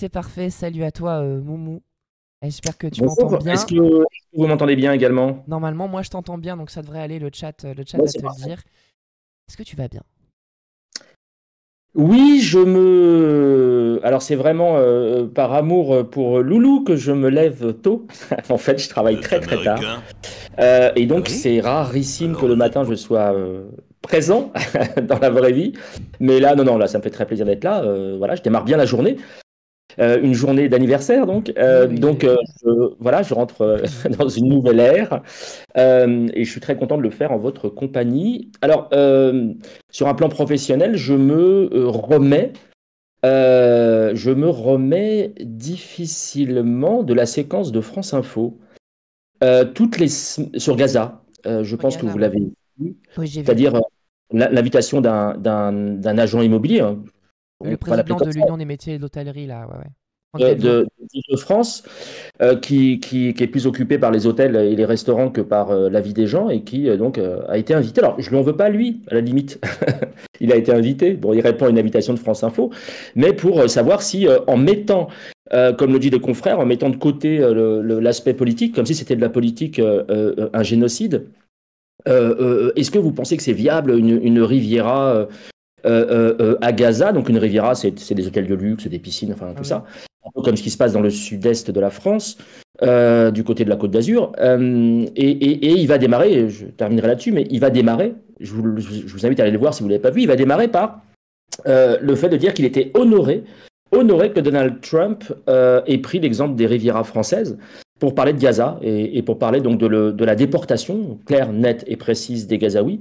C'est parfait. Salut à toi, Moumou. J'espère que tu m'entends Bonjour, est-ce bien. que vous m'entendez bien également? Normalement, moi, je t'entends bien, donc ça devrait aller. Le chat Ouais, va c'est te le parfait. dire. Est-ce que tu vas bien? Oui, Alors c'est vraiment par amour pour Loulou que je me lève tôt. En fait, je travaille Vous êtes très très tard. américain? Et Ah donc oui? c'est rarissime que Alors le vous êtes matin je sois présent dans la vraie vie. Mais là, non, non, là, ça me fait très plaisir d'être là. Voilà, je démarre bien la journée. Une journée d'anniversaire donc. Oui, oui, Voilà, je rentre après-midi. dans une nouvelle ère. Et je suis très content de le faire en votre compagnie. Alors, sur un plan professionnel, je me remets difficilement de la séquence de France Info. Sur Gaza, je Sur pense que Gaza, vous ouais. l'avez vu, Oui, j'ai vu. c'est-à-dire l'invitation d'un agent immobilier, hein. Le On va l'appeler président comme de ça, l'Union des métiers et de l'hôtellerie, là, ouais, ouais. Franck Delvaux. de France, qui est plus occupé par les hôtels et les restaurants que par la vie des gens et qui a été invité. Alors, je ne lui en veux pas lui, à la limite. Il a été invité. Bon, il répond à une invitation de France Info, mais pour savoir si, en mettant, comme le dit des confrères, en mettant de côté l'aspect politique, comme si c'était de la politique, un génocide, est-ce que vous pensez que c'est viable une Riviera à Gaza? Donc une Riviera, c'est des hôtels de luxe, des piscines, enfin Ah tout oui. ça, un peu comme ce qui se passe dans le sud-est de la France, du côté de la Côte d'Azur. Et il va démarrer, je terminerai là-dessus, mais il va démarrer, je vous invite à aller le voir si vous ne l'avez pas vu, il va démarrer par le fait de dire qu'il était honoré que Donald Trump ait pris l'exemple des Rivieras françaises pour parler de Gaza et pour parler donc de la déportation claire, nette et précise des Gazaouis,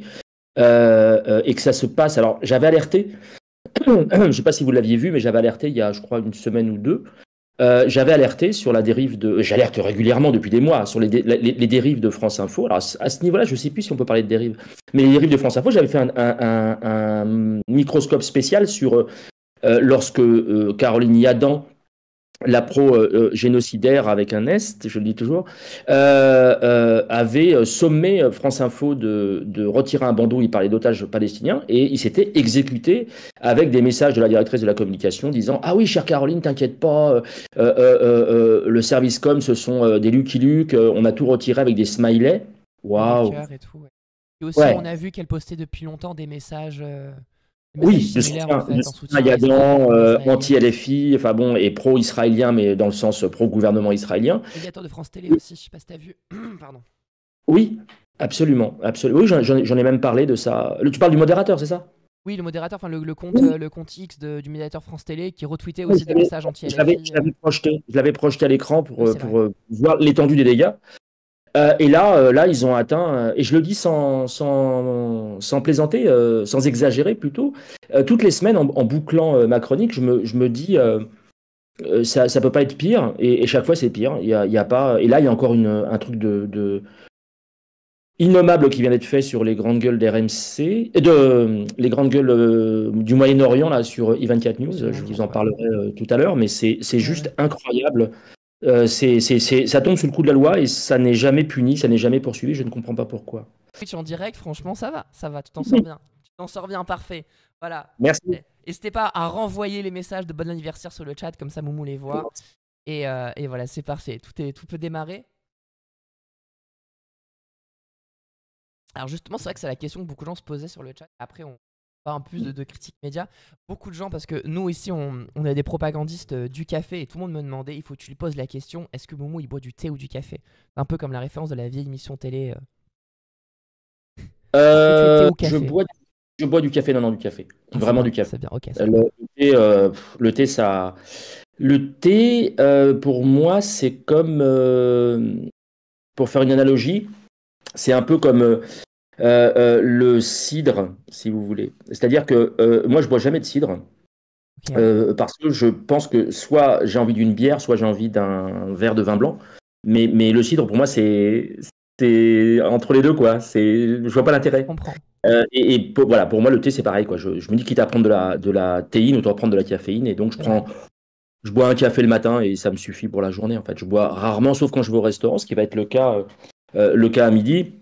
et que ça se passe. Alors, j'avais alerté, je ne sais pas si vous l'aviez vu, mais j'avais alerté il y a, je crois, une semaine ou deux. J'avais alerté sur la dérive de. J'alerte régulièrement depuis des mois sur les dérives de France Info. Alors, à ce niveau-là, je ne sais plus si on peut parler de dérives. Mais les dérives de France Info, j'avais fait un microscope spécial sur lorsque Caroline Yadan, la pro-génocidaire avec un Est, je le dis toujours, avait sommé France Info de retirer un bandeau où il parlait d'otages palestiniens et il s'était exécuté avec des messages de la directrice de la communication disant: Ah oui, chère Caroline, t'inquiète pas, le service com, ce sont des Lucky Luke, on a tout retiré avec des smileys. Oui, des Waouh! cœurs et tout, ouais. Et aussi, on Ouais, a vu qu'elle postait depuis longtemps des messages oui, similaires, en de fait, en soutien à soutien à Israël, Yadan, aux Israéliens. anti-LFI, enfin bon, et pro-israélien, mais dans le sens pro-gouvernement israélien. Médiateur de France Télé aussi, je sais pas si t'as vu. Pardon. Oui, absolument, absolument. Oui, j'en ai même parlé de ça. Tu parles du modérateur, c'est ça? Oui, le modérateur, enfin Oui, le compte X du médiateur France Télé qui retweetait oui, aussi des messages je anti-LFI. l'avais projeté. Je l'avais projeté à l'écran Oui, c'est vrai. pour voir l'étendue des dégâts. Et là, là, ils ont atteint, et je le dis sans plaisanter, sans exagérer plutôt, toutes les semaines en bouclant ma chronique, je me dis, ça ne peut pas être pire, et chaque fois c'est pire. Il y a pas, et là, il y a encore un truc de innommable qui vient d'être fait sur les grandes gueules d'RMC, les grandes gueules du Moyen-Orient là sur I24 Oui, News. sur Je vous 24, en ouais. parlerai tout à l'heure, mais c'est Ouais, ouais. juste incroyable. Ça tombe sous le coup de la loi et ça n'est jamais puni, ça n'est jamais poursuivi. Je ne comprends pas pourquoi. Twitch en direct, franchement, ça va, tu t'en sors bien. Tu t'en sors bien, parfait. Voilà. Merci. N'hésitez pas à renvoyer les messages de bon anniversaire sur le chat, comme ça Moumou les voit. Et voilà, c'est parfait. Tout peut démarrer. Alors justement, c'est vrai que c'est la question que beaucoup de gens se posaient sur le chat. Après, on parle un peu plus de critiques médias. Beaucoup de gens, parce que nous ici, on a des propagandistes du café et tout le monde me demandait, il faut que tu lui poses la question, est-ce que Moumou il boit du thé ou du café? Un peu comme la référence de la vieille émission télé. Est-ce que tu es thé Euh, ou je café? bois, je bois du café, non, non, du café. Ah, Vraiment du café. c'est bien, ok, ça va. Le thé, le thé, ça. Le thé, pour moi, c'est comme, pour faire une analogie, c'est un peu comme le cidre, si vous voulez. C'est-à-dire que moi, je bois jamais de cidre Ok. parce que je pense que soit j'ai envie d'une bière, soit j'ai envie d'un verre de vin blanc. Mais le cidre, pour moi, c'est entre les deux, quoi. Je vois pas Je l'intérêt. comprends. Voilà, pour moi, le thé, c'est pareil, quoi. Je me dis, quitte à prendre de la théine, autant prendre de la caféine. Et donc, C'est vrai. je bois un café le matin et ça me suffit pour la journée, en fait. Je bois rarement, sauf quand je vais au restaurant, ce qui va être le cas à midi.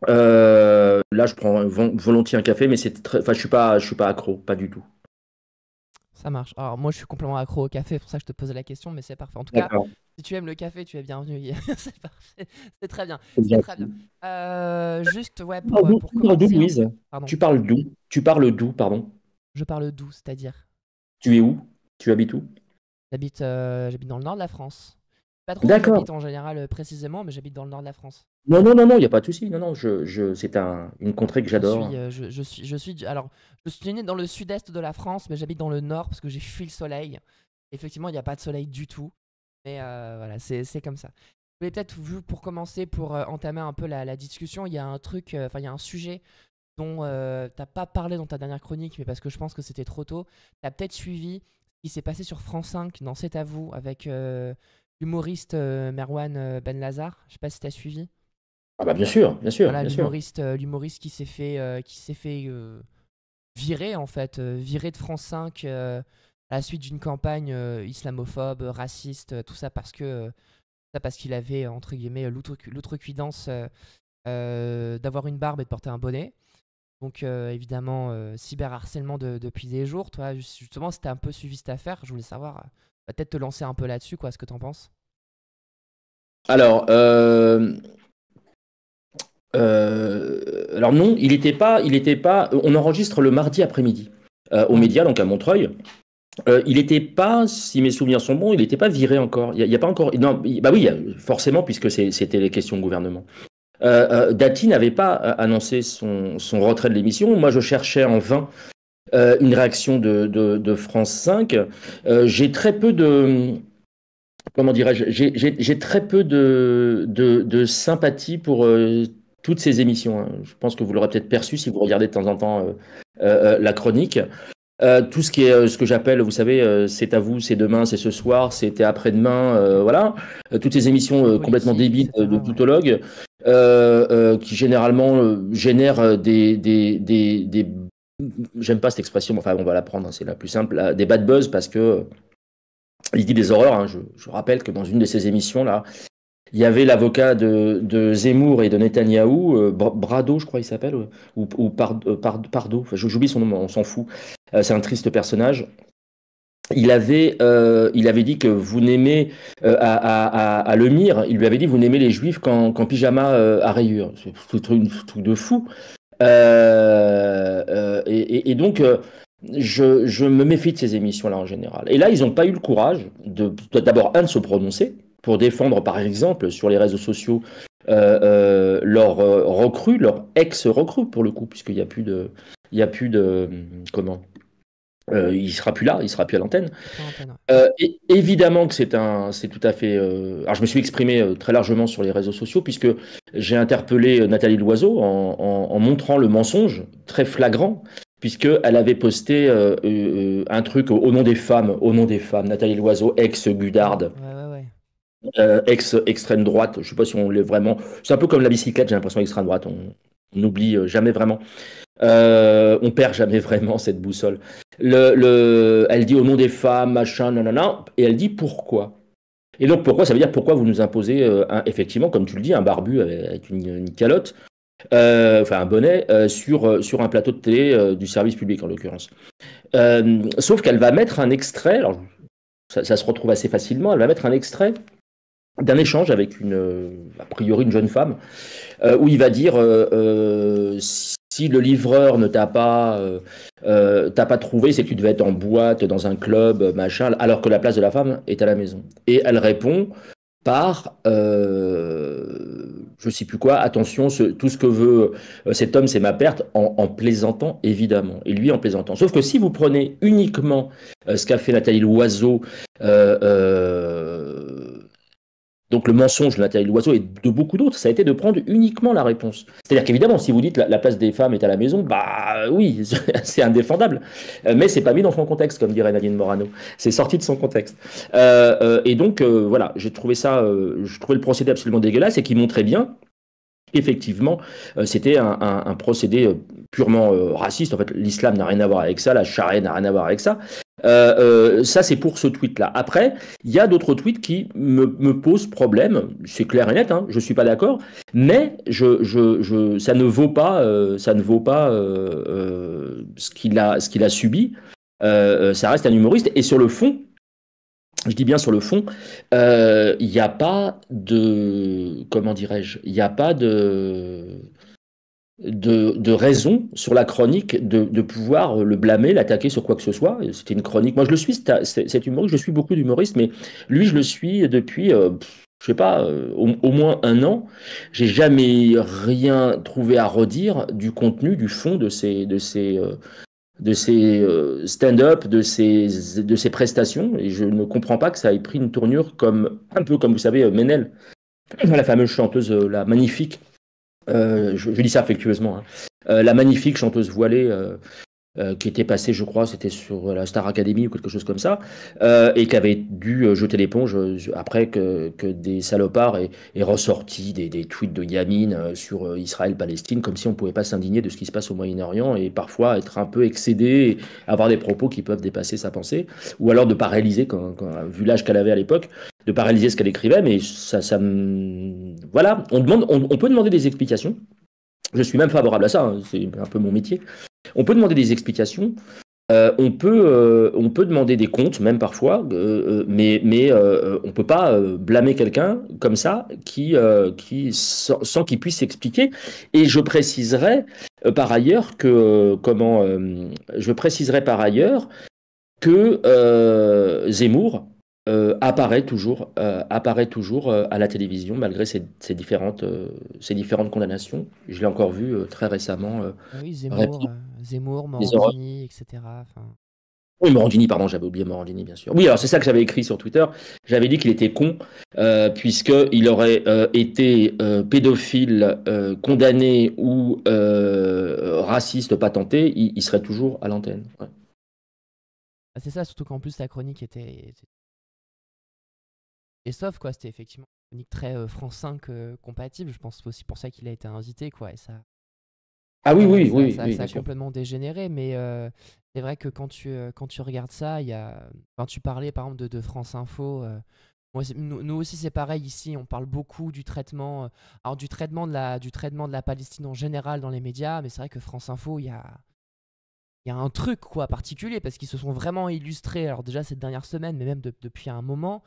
Là, je prends volontiers un café, mais enfin, je suis pas accro, pas du tout. Ça marche. Alors moi je suis complètement accro au café, c'est pour ça que je te posais la question, mais c'est parfait. En tout cas, D'accord. si tu aimes le café, tu es bienvenu. C'est parfait. C'est très bien. C'est C'est bien. très bien. Juste ouais pour Tu parles d'où, commencer un Louise? peu. Pardon. Tu parles d'où? Tu parles d'où, pardon? Je parle d'où, c'est-à-dire. Tu es où? Tu habites où? J'habite dans le nord de la France. Pas trop où D'accord. j'habite en général précisément, mais j'habite dans le nord de la France. Non, non, non, non, il n'y a pas de souci. Non, non, c'est une contrée que Je suis, j'adore. alors, je suis né dans le sud-est de la France, mais j'habite dans le nord parce que j'ai fui le soleil. Effectivement, il n'y a pas de soleil du tout, mais voilà, c'est comme ça. Je voulais peut-être, pour commencer, pour entamer un peu la discussion, il y a un truc, enfin, il y a un sujet dont t'as pas parlé dans ta dernière chronique, mais parce que je pense que c'était trop tôt. T'as peut-être suivi ce qui s'est passé sur France 5 dans C'est à vous avec l'humoriste Merwan Ben Lazar. Je sais pas si t'as suivi. Ah bah bien sûr, bien sûr, Voilà, bien sûr. l'humoriste qui s'est fait virer en fait, virer de France 5 à la suite d'une campagne islamophobe, raciste, tout ça parce qu'il avait entre guillemets l'outrecuidance d'avoir une barbe et de porter un bonnet. Donc évidemment cyberharcèlement depuis des jours. Toi justement, si t'as un peu suivi cette affaire, je voulais savoir, peut-être te lancer un peu là-dessus, quoi, ce que t'en penses. Alors, alors non, il était pas. On enregistre le mardi après-midi aux Ouais. médias, donc à Montreuil. Il n'était pas, si mes souvenirs sont bons, il n'était pas viré encore. Il y a pas encore. Non, bah oui, forcément, puisque c'était les questions de gouvernement. Dati n'avait pas annoncé son retrait de l'émission. Moi, je cherchais en vain une réaction de France 5. J'ai très peu de, comment dirais-je, j'ai très peu de sympathie pour toutes ces émissions, hein. Je pense que vous l'aurez peut-être perçu si vous regardez de temps en temps la chronique. Tout ce qui est ce que j'appelle, vous savez, c'est à vous, c'est demain, c'est ce soir, c'était après-demain, voilà. Toutes ces émissions Questions complètement politiques, débiles de etc. Ouais. tutologues qui généralement génèrent j'aime pas cette expression, mais enfin on va la prendre, hein, c'est la plus simple, des bad buzz parce que il dit des horreurs, hein. Je rappelle que dans une de ces émissions là, il y avait l'avocat de Zemmour et de Netanyahou, Brado, je crois il s'appelle, ou Pardo, enfin, j'oublie son nom, on s'en fout. C'est un triste personnage. Il avait dit que vous n'aimez, à Lemire, il lui avait dit vous n'aimez les juifs qu'en pyjama à rayures. C'est un truc de fou. Et donc, je me méfie de ces émissions-là en général. Et là, ils n'ont pas eu le courage d'abord, de se prononcer pour défendre, par exemple, sur les réseaux sociaux, leurs recrues, leurs ex-recrues, pour le coup, puisqu'il n'y a plus de. Il y a plus de. Comment il sera plus là, il sera plus à l'antenne. Après l'antenne, ouais. Et évidemment que c'est tout à fait. Alors je me suis exprimé très largement sur les réseaux sociaux puisque j'ai interpellé Nathalie Loiseau en montrant le mensonge très flagrant puisque elle avait posté un truc au nom des femmes, Nathalie Loiseau, Ouais, ex-Gudarde, ouais, ouais, ouais. ex-extrême droite. Je sais pas si on l'est vraiment. C'est un peu comme la bicyclette, j'ai l'impression extrême droite. On n'oublie jamais vraiment. On perd jamais vraiment cette boussole. Elle dit au nom des femmes, machin, nanana, et elle dit pourquoi. Et donc pourquoi, ça veut dire pourquoi vous nous imposez, effectivement, comme tu le dis, un barbu avec une calotte, enfin un bonnet, sur un plateau de télé du service public en l'occurrence. Sauf qu'elle va mettre un extrait, alors ça se retrouve assez facilement, elle va mettre un extrait d'un échange avec a priori une jeune femme, où il va dire si le livreur ne t'a pas trouvé, c'est que tu devais être en boîte, dans un club, machin, alors que la place de la femme est à la maison. Et elle répond par je sais plus quoi, attention, tout ce que veut cet homme, c'est ma perte, en plaisantant évidemment. Et lui en plaisantant. Sauf que si vous prenez uniquement ce qu'a fait Nathalie Loiseau, euh, euh, donc le mensonge de Nathalie Loiseau et de beaucoup d'autres, ça a été de prendre uniquement la réponse. C'est-à-dire qu'évidemment, si vous dites la place des femmes est à la maison, bah oui, c'est indéfendable. Mais c'est pas mis dans son contexte, comme dirait Nadine Morano. C'est sorti de son contexte. Et donc voilà, j'ai trouvé je trouvais le procédé absolument dégueulasse et qui montrait bien effectivement, c'était un procédé purement raciste. En fait, l'islam n'a rien à voir avec ça, la charia n'a rien à voir avec ça. Ça, c'est pour ce tweet-là. Après, il y a d'autres tweets qui me posent problème. C'est clair et net, hein, je suis pas d'accord, mais ça ne vaut pas ce qu'il a subi. Ça reste un humoriste. Et sur le fond, je dis bien sur le fond, il n'y a pas de, comment dirais-je, il n'y a pas de raison sur la chronique de pouvoir le blâmer, l'attaquer sur quoi que ce soit. C'était une chronique. Moi, je le suis, cet humoriste, je suis beaucoup d'humoristes, mais lui, je le suis depuis, je sais pas, au moins un an. J'ai jamais rien trouvé à redire du contenu, du fond de ses stand-up, de ses prestations. Et je ne comprends pas que ça ait pris une tournure comme, un peu comme vous savez, Ménel, la fameuse chanteuse, la magnifique. Je dis ça affectueusement, hein. La magnifique chanteuse voilée qui était passée, je crois, c'était sur la Star Academy ou quelque chose comme ça, et qui avait dû jeter l'éponge après que des salopards aient ressorti des tweets de Yamine sur Israël-Palestine, comme si on ne pouvait pas s'indigner de ce qui se passe au Moyen-Orient et parfois être un peu excédé, et avoir des propos qui peuvent dépasser sa pensée, ou alors de ne pas réaliser, vu l'âge qu'elle avait à l'époque, de ne pas réaliser ce qu'elle écrivait, mais voilà, on peut demander des explications. Je suis même favorable à ça, hein, c'est un peu mon métier. On peut demander des explications, on peut demander des comptes, même parfois, mais on ne peut pas blâmer quelqu'un comme ça sans qu'il puisse s'expliquer. Et je préciserai par ailleurs que Zemmour apparaît toujours à la télévision malgré ses différentes condamnations. Je l'ai encore vu très récemment Ah oui, répondre Zemmour, des horreurs. Morandini, etc. Enfin, Oui, Morandini, pardon, j'avais oublié Morandini, bien sûr. Oui, alors c'est ça que j'avais écrit sur Twitter. J'avais dit qu'il était con, puisqu'il aurait été pédophile, condamné ou raciste patenté, il serait toujours à l'antenne. Ouais. c'est ça, surtout qu'en plus la chronique était et sauf quoi, c'était effectivement une chronique très France 5 compatible. Je pense que c'est aussi pour ça qu'il a été invité, quoi. Et ça, Ah oui, oui, ça, oui, ça, oui, ça bien a sûr. complètement dégénéré, mais c'est vrai que quand tu regardes ça, il y a, quand tu parlais par exemple de France Info, moi, nous aussi c'est pareil ici, on parle beaucoup du traitement, alors du traitement de la Palestine en général dans les médias, mais c'est vrai que France Info, il y a un truc quoi particulier parce qu'ils se sont vraiment illustrés, alors déjà cette dernière semaine, mais même depuis un moment,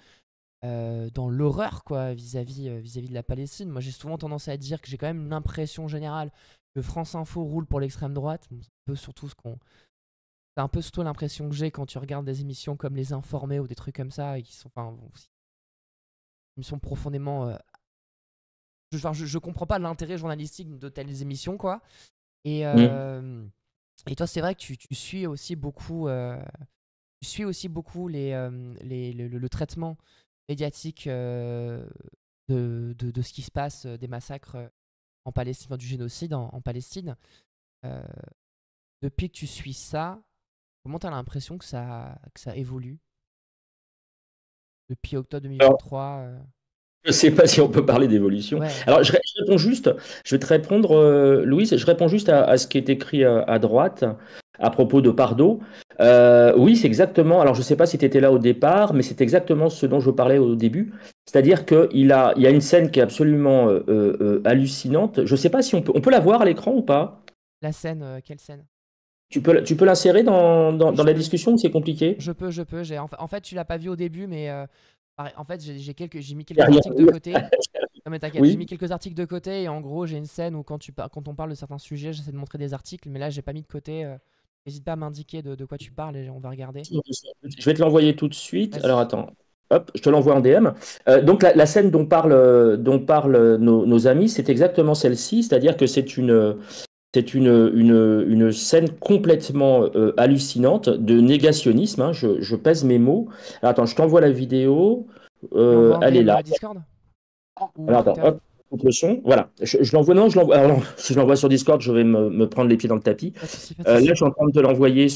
dans l'horreur quoi vis-à-vis de la Palestine. Moi j'ai souvent tendance à dire que j'ai quand même l'impression générale que France Info roule pour l'extrême droite. Bon, c'est un peu surtout l'impression que j'ai quand tu regardes des émissions comme Les Informés ou des trucs comme ça et qui sont, enfin, bon, ils me sont profondément, je comprends pas l'intérêt journalistique de telles émissions quoi. Et Mm. toi c'est vrai que tu suis aussi beaucoup, le traitement médiatique de ce qui se passe, des massacres en Palestine, enfin, du génocide en Palestine. Euh, Depuis que tu suis ça, comment tu as l'impression que ça évolue depuis octobre Alors, 2023 je ne sais pas si on peut parler d'évolution. Ouais, Alors, je réponds juste, je vais te répondre, Louise, je réponds juste à ce qui est écrit à droite à propos de Pardo. Oui, c'est exactement, alors je ne sais pas si tu étais là au départ, mais c'est exactement ce dont je parlais au début. C'est-à-dire qu'il y a une scène qui est absolument hallucinante. Je ne sais pas si on peut la voir à l'écran ou pas. la scène, quelle scène? Tu peux l'insérer dans la Je, discussion ou c'est compliqué? je peux. En fait, tu l'as pas vu au début, mais en fait, j'ai mis quelques Derrière. articles de côté. Non mais t'inquiète, j'ai mis Oui. quelques articles de côté et en gros j'ai une scène où quand on parle de certains sujets, j'essaie de montrer des articles, mais là j'ai pas mis de côté. N'hésite pas à m'indiquer de quoi tu parles et on va regarder. Je vais te l'envoyer tout de suite. Alors Vas-y. attends, hop, je te l'envoie en DM. Donc la scène dont parlent nos amis, c'est exactement celle-ci, c'est-à-dire que c'est une scène complètement hallucinante de négationnisme, hein. Je pèse mes mots. Alors, attends, je t'envoie la vidéo. Tu l'envoies en Elle est DM là. Discord ou Alors attends, Twitter? hop, coupe le son. Voilà. Je l'envoie. Non, alors non, si je l'envoie sur Discord, je vais me prendre les pieds dans le tapis. Pas de souci, pas de Là, je souci. suis en train de te l'envoyer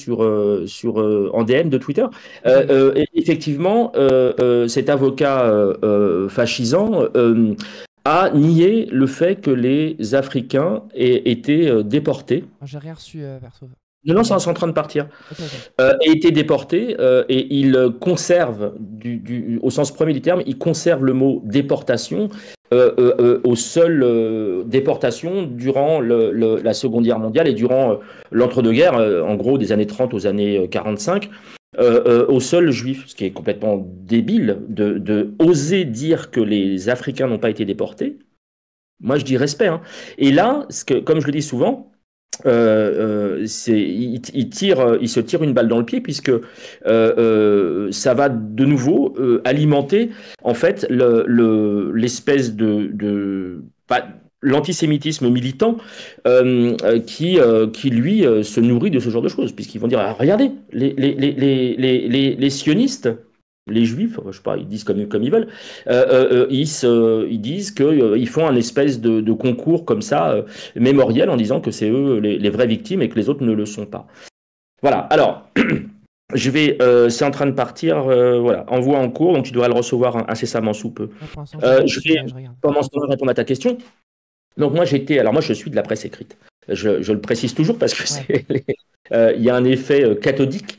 en DM de Twitter. Ok, ok. Et effectivement, cet avocat fascisant a nié le fait que les Africains aient été déportés. J'ai rien reçu perso. Non, non, J'ai rien c'est reçu. en train de partir. Ok, ok. Aient été déportés et il conserve, au sens premier du terme, il conserve le mot déportation aux seules déportations durant la Seconde Guerre mondiale et durant l'entre-deux-guerres, en gros des années 30 aux années 45, aux seuls juifs, ce qui est complètement débile de oser dire que les Africains n'ont pas été déportés. Moi, je dis respect, hein. Et là, comme je le dis souvent, il se tire une balle dans le pied puisque ça va de nouveau alimenter en fait l'espèce pas- l'antisémitisme militant qui lui se nourrit de ce genre de choses puisqu'ils vont dire ah, regardez les sionistes, les juifs, je sais pas, ils disent comme ils veulent, ils disent qu'ils font un espèce de concours comme ça, mémoriel, en disant que c'est eux les vraies victimes et que les autres ne le sont pas. Voilà, alors, c'est en train de partir, voilà, envoi en cours, donc tu devras le recevoir incessamment sous peu. Pour l'instant, Je vais, je regarde. pendant ce temps, répondre à ta question. Donc moi, moi je suis de la presse écrite. Je le précise toujours parce que il y a un effet cathodique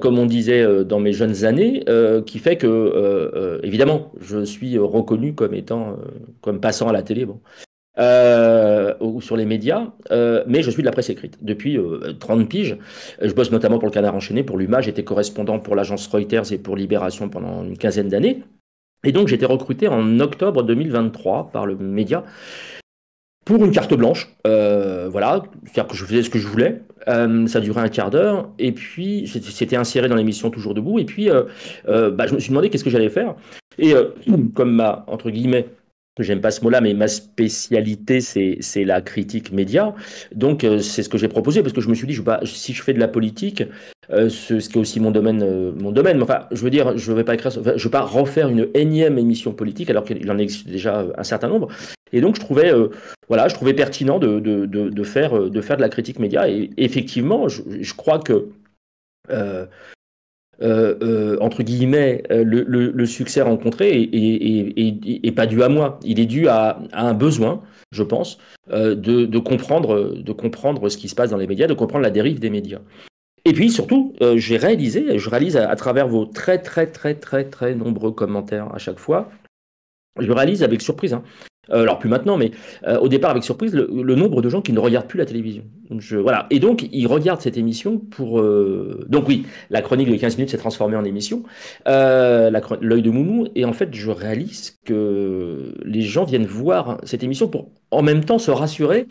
comme on disait dans mes jeunes années, qui fait que, évidemment, je suis reconnu comme étant, comme passant à la télé, bon, ou sur les médias, mais je suis de la presse écrite depuis 30 piges. Je bosse notamment pour le Canard enchaîné, pour l'UMA, j'étais correspondant pour l'agence Reuters et pour Libération pendant une quinzaine d'années. Et donc, j'étais recruté en octobre 2023 par le média pour une carte blanche, voilà, c'est-à-dire que je faisais ce que je voulais. Ça durait un quart d'heure, et puis c'était inséré dans l'émission Toujours Debout, et puis je me suis demandé qu'est-ce que j'allais faire. Et comme entre guillemets, j'aime pas ce mot-là, mais ma spécialité, c'est la critique média. Donc, c'est ce que j'ai proposé, parce que je me suis dit, si je fais de la politique, ce qui est aussi mon domaine, mais enfin, je veux dire, je vais pas je vais pas refaire une énième émission politique, alors qu'il en existe déjà un certain nombre. Et donc, je trouvais pertinent de faire de la critique média. Et effectivement, je crois que entre guillemets, le succès rencontré est pas dû à moi. Il est dû à un besoin, je pense, de comprendre ce qui se passe dans les médias, de comprendre la dérive des médias. Et puis surtout, je réalise à travers vos très très très très très nombreux commentaires à chaque fois, je réalise avec surprise, hein. Alors plus maintenant, mais au départ avec surprise, le nombre de gens qui ne regardent plus la télévision. Voilà. Et donc, ils regardent cette émission pour... Donc oui, la chronique de 15 minutes s'est transformée en émission, l'œil de Moumou, et en fait, je réalise que les gens viennent voir cette émission pour en même temps se rassurer,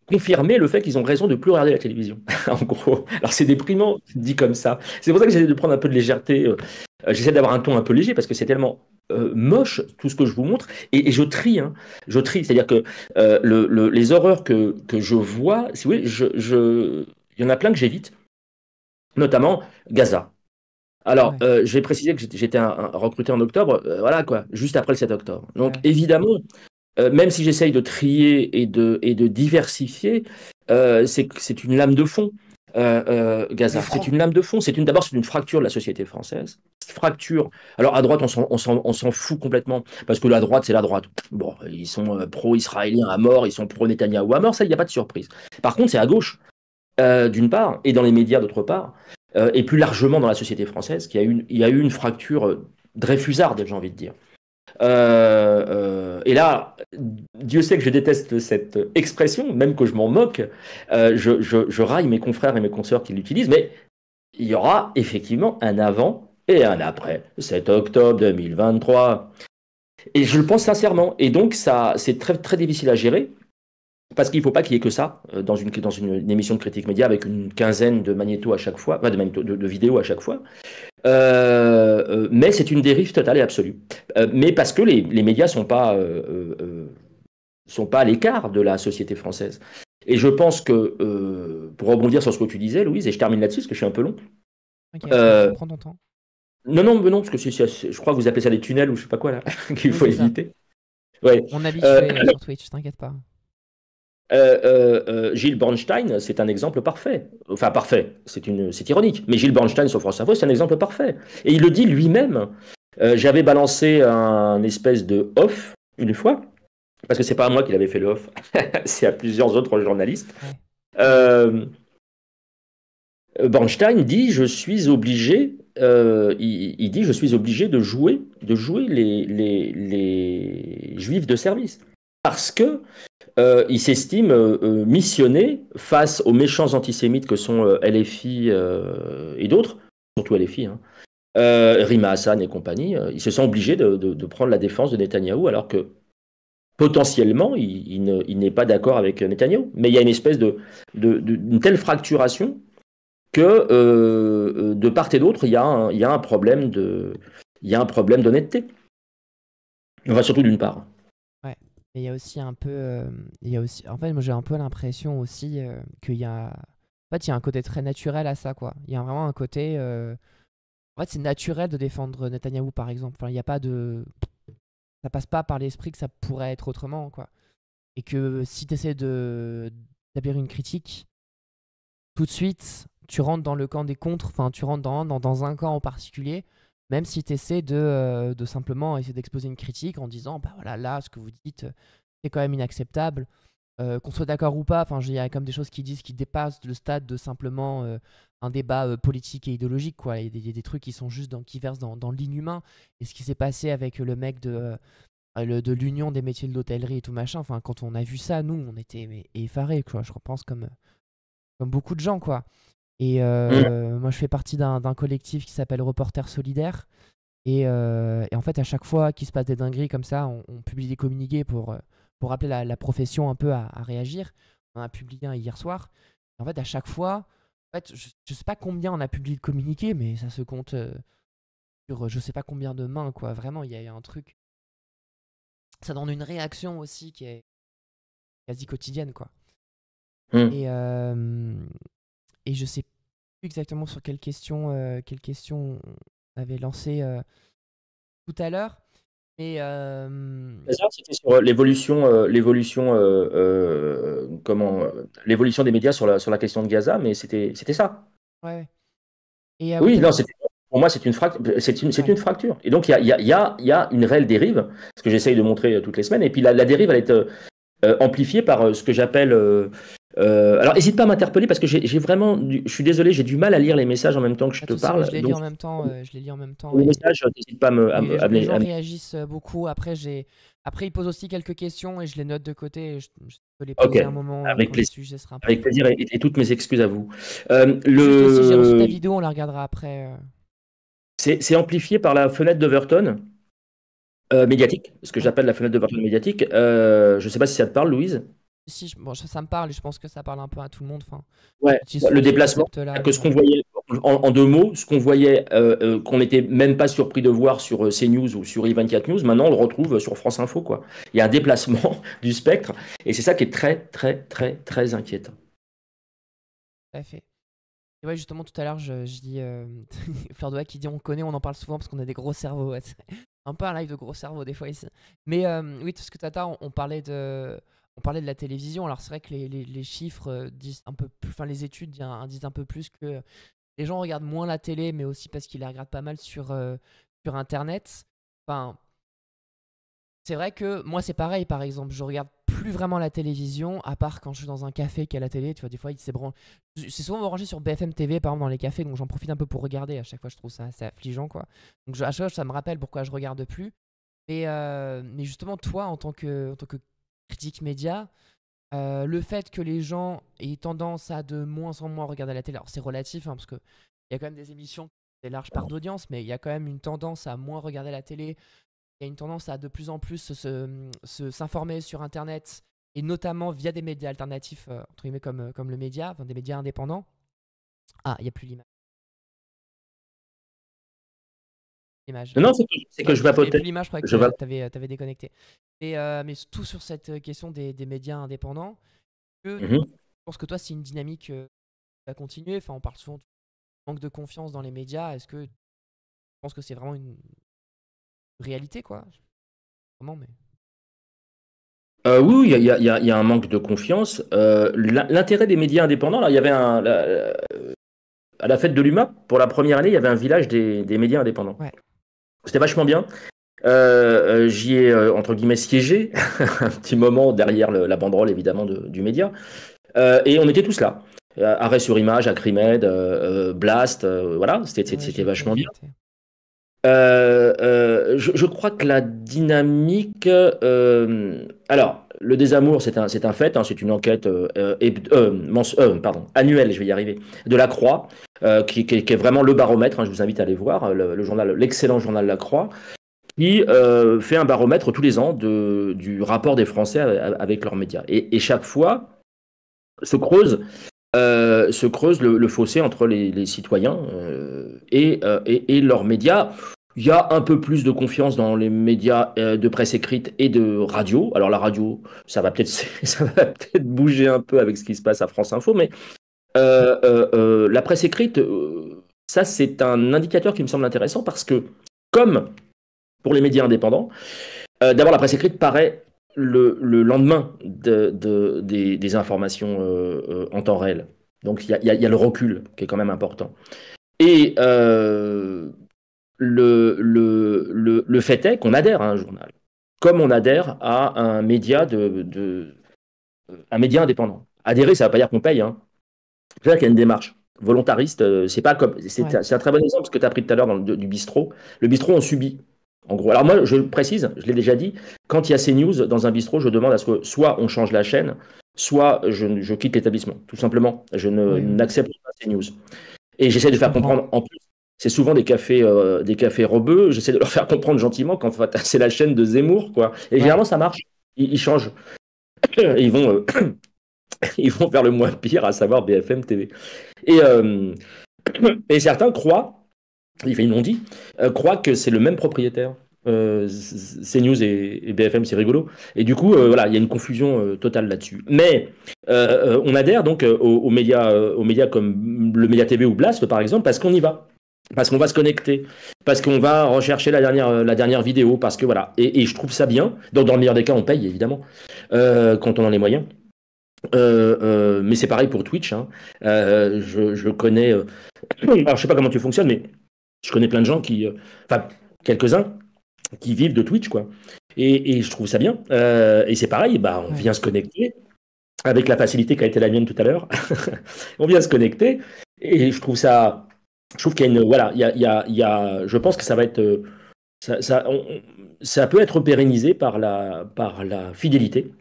confirmer le fait qu'ils ont raison de plus regarder la télévision, en gros. Alors c'est déprimant, dit comme ça. C'est pour ça que j'essaie de prendre un peu de légèreté. J'essaie d'avoir un ton un peu léger parce que c'est tellement moche tout ce que je vous montre et je trie, hein. Je trie, c'est-à-dire que les horreurs que je vois, si vous voulez, il y en a plein que j'évite, notamment Gaza. Alors, Ouais. je vais préciser que j'étais un recruté en octobre, voilà quoi, juste après le 7 octobre. Donc Ouais. évidemment, même si j'essaye de trier et de diversifier, c'est une lame de fond. Gaza, c'est une lame de fond. D'abord, c'est une fracture de la société française. Fracture. Alors à droite, on s'en fout complètement parce que la droite, c'est la droite. Bon, ils sont pro-israéliens à mort, ils sont pro-Netanyahou à mort. Ça, il n'y a pas de surprise. Par contre, c'est à gauche, d'une part, et dans les médias d'autre part, et plus largement dans la société française, il y a eu une fracture dreyfusarde, j'ai envie de dire. Et là, Dieu sait que je déteste cette expression, même que je m'en moque. Je raille mes confrères et mes consoeurs qui l'utilisent, mais il y aura effectivement un avant et un après 7 octobre 2023. Et je le pense sincèrement. Et donc, ça, c'est très, très difficile à gérer. Parce qu'il ne faut pas qu'il y ait que ça dans une émission de critique média avec une quinzaine de magnétos à chaque fois, enfin de vidéos à chaque fois. Mais c'est une dérive totale et absolue. Mais parce que les médias sont pas à l'écart de la société française. Et je pense que, pour rebondir sur ce que tu disais, Louise, et je termine là-dessus parce que je suis un peu long. Ok, Euh, prends ton temps. non, mais non, parce que je crois que vous appelez ça des tunnels ou je sais pas quoi là, qu'il Oui, faut c'est ça. éviter. Ouais. On Euh, habitué sur Twitch, t'inquiète pas. Gilles Bornstein, c'est un exemple parfait. Enfin, parfait, c'est ironique. Mais Gilles Bornstein sur France Info, c'est un exemple parfait. Et il le dit lui-même. J'avais balancé un espèce de off une fois, parce que c'est pas à moi qu'il avait fait le off, c'est à plusieurs autres journalistes. Ouais. Euh, Bornstein dit: Je suis obligé il dit, je suis obligé de jouer les juifs de service. Parce que il s'estime missionné face aux méchants antisémites que sont LFI et d'autres, surtout LFI, hein, Rima Hassan et compagnie. Il se sent obligé de prendre la défense de Netanyahou alors que potentiellement il n'est pas d'accord avec Netanyahou. Mais il y a une espèce d'une telle fracturation que de part et d'autre, il y a un problème d'honnêteté. Enfin, surtout d'une part. Ouais. Et il y a aussi un peu. Il y a aussi... En fait, moi j'ai un peu l'impression aussi qu'il y a. En fait, il y a un côté très naturel à ça, quoi. Il y a vraiment un côté. En fait, c'est naturel de défendre Netanyahou, par exemple. Enfin, il n'y a pas de. Ça passe pas par l'esprit que ça pourrait être autrement, quoi. Et que si tu essaies d'établir une critique, tout de suite, tu rentres dans le camp des contres, enfin, tu rentres dans un camp en particulier, même si tu essaies de simplement essayer d'exposer une critique en disant, bah voilà, là, ce que vous dites, c'est quand même inacceptable. Qu'on soit d'accord ou pas, enfin, il y a comme des choses qui disent qui dépassent le stade de simplement un débat politique et idéologique, quoi. Il y a des trucs qui sont juste qui versent dans l'inhumain. Et ce qui s'est passé avec le mec de l'Union des métiers de l'hôtellerie et tout machin, enfin, quand on a vu ça, nous, on était effarés, quoi. Je pense comme beaucoup de gens, quoi. Et Mm. moi, je fais partie d'un collectif qui s'appelle Reporters Solidaires. Et en fait, à chaque fois qu'il se passe des dingueries comme ça, on publie des communiqués pour rappeler la profession un peu à réagir. On en a publié un hier soir. Et en fait, à chaque fois, en fait, je ne sais pas combien on a publié de communiqués, mais ça se compte sur je sais pas combien de mains, quoi. Vraiment, il y a un truc. Ça donne une réaction aussi qui est quasi quotidienne, quoi. Mm. Et je sais plus exactement sur quelle question on avait lancé tout à l'heure. Mais Ça, c'était sur l'évolution des médias sur la question de Gaza, mais c'était ça. ouais, ouais. Et oui, Oui, non, pour moi, c'est une ouais. fracture. Et donc, il y a une réelle dérive, ce que j'essaye de montrer toutes les semaines. Et puis, la dérive, elle est amplifiée par ce que j'appelle. Alors, n'hésite pas à m'interpeller parce que j'ai vraiment. Je suis désolé, j'ai du mal à lire les messages en même temps que je Pas de te souci, mais parle. je les lis Donc, en même temps. Je les lis en même temps les messages, n'hésite pas les gens réagissent beaucoup. Après, ils posent aussi quelques questions et je les note de côté. Et je peux les Ok, poser un moment avec quand le plaisir. sujet sera un peu Avec plus. plaisir et toutes mes excuses à vous. Juste aussi, j'ai reçu ta Le... vidéo, on la regardera après. C'est amplifié par la fenêtre d'Overton médiatique, ce que Ouais. j'appelle la fenêtre d'Overton médiatique. Je ne sais pas si ça te parle, Louise. Si, bon, ça me parle et je pense que ça parle un peu à tout le monde. Enfin, Ouais, j'utilise le souvent ce déplacement, concept-là. que ce qu'on voyait, en deux mots, ce qu'on voyait, qu'on n'était même pas surpris de voir sur CNews ou sur i24 News, maintenant on le retrouve sur France Info, quoi. Il y a un déplacement du spectre, et c'est ça qui est très, très, très, très inquiétant. Tout à fait. Et ouais, justement, tout à l'heure, je dis Fleur de Hack qui dit on connaît, on en parle souvent parce qu'on a des gros cerveaux. Ouais, c'est un peu un live de gros cerveaux des fois ici. Mais oui, tout ce que Tata, on parlait de la télévision. Alors, c'est vrai que les chiffres disent un peu plus, enfin, les études disent un peu plus que les gens regardent moins la télé, mais aussi parce qu'ils la regardent pas mal sur Internet. Enfin, c'est vrai que moi, c'est pareil, par exemple. Je regarde plus vraiment la télévision, à part quand je suis dans un café qui a la télé. Tu vois, des fois, c'est souvent branché sur BFM TV, par exemple, dans les cafés, donc j'en profite un peu pour regarder. À chaque fois, je trouve ça assez affligeant, quoi. Donc, à chaque fois, ça me rappelle pourquoi je regarde plus. Mais justement, toi, en tant que critique média, le fait que les gens aient tendance à de moins en moins regarder la télé, alors c'est relatif, hein, parce qu'il y a quand même des émissions qui ont des larges parts d'audience, mais il y a quand même une tendance à moins regarder la télé. Il y a une tendance à de plus en plus s'informer sur Internet, et notamment via des médias alternatifs, entre guillemets, comme le média, enfin, des médias indépendants. Ah, il n'y a plus l'image. Non, non, c'est que je Il n'y avait plus vapotais. l'image, je crois Je que va... tu avais déconnecté. Mais tout sur cette question des médias indépendants, je Mhm. pense que toi, c'est une dynamique qui va continuer. Enfin, on parle souvent du manque de confiance dans les médias. Est-ce que tu penses que c'est vraiment une réalité, quoi? Comment, mais... Oui, oui, il y a un manque de confiance. L'intérêt des médias indépendants, là, il y avait à la fête de l'UMA, pour la première année, il y avait un village des médias indépendants. Ouais. C'était vachement bien. J'y ai, entre guillemets, siégé un petit moment derrière la banderole, évidemment, du média. Et on était tous là. Arrêt sur image, Acrimed, Blast, voilà, Ouais, c'était vachement j'ai bien. été. Je crois que la dynamique. Alors, le désamour, c'est un fait, hein, c'est une enquête annuelle, je vais y arriver, de La Croix, qui est vraiment le baromètre. Hein, je vous invite à aller voir le journal, l'excellent journal La Croix, qui fait un baromètre tous les ans du rapport des Français avec leurs médias. Et chaque fois se creuse, le fossé entre les citoyens et leurs médias. Il y a un peu plus de confiance dans les médias de presse écrite et de radio. Alors la radio, ça va peut-être ça va peut-être bouger un peu avec ce qui se passe à France Info, mais la presse écrite, ça c'est un indicateur qui me semble intéressant parce que comme pour les médias indépendants, d'abord la presse écrite paraît le lendemain des informations en temps réel. Donc il y a le recul qui est quand même important. Et le fait est qu'on adhère à un journal, comme on adhère à un média, un média indépendant. Adhérer, ça ne veut pas dire qu'on paye. Hein. C'est qu'il y a une démarche volontariste. C'est pas comme, Ouais. c'est un très bon exemple ce que tu as pris tout à l'heure du bistrot. Le bistrot, on subit. En gros, alors moi, je le précise, je l'ai déjà dit, quand il y a ces news dans un bistrot, je demande à ce que soit on change la chaîne, soit je quitte l'établissement. Tout simplement, je Oui, oui, n'accepte pas ces news. Et j'essaie de je faire comprends. comprendre, en plus, c'est souvent des cafés rebeux, j'essaie de leur faire comprendre gentiment qu'en fait, c'est la chaîne de Zemmour, quoi. Et Ouais. généralement, ça marche. Ils changent. Ils vont, ils vont faire le moins pire, à savoir BFM TV. Et, euh, et certains croient, ils l'ont dit, croient que c'est le même propriétaire. CNews et BFM, c'est rigolo. Et du coup, voilà, il y a une confusion totale là-dessus. Mais on adhère donc aux médias comme le Média TV ou Blast, par exemple, parce qu'on y va. Parce qu'on va se connecter, parce qu'on va rechercher la dernière vidéo, parce que voilà. Et je trouve ça bien. Donc, dans le meilleur des cas, on paye, évidemment, quand on en a les moyens. Mais c'est pareil pour Twitch. Hein. Je connais. Alors, je sais pas comment tu fonctionnes, mais je connais plein de gens enfin, quelques-uns qui vivent de Twitch, quoi. Et je trouve ça bien. Et c'est pareil, bah, on Ouais. vient se connecter avec la facilité qui a été la mienne tout à l'heure. On vient se connecter et je trouve ça. Je trouve qu'il y a une. Voilà, je pense que ça va être. Ça peut être pérennisé par la fidélité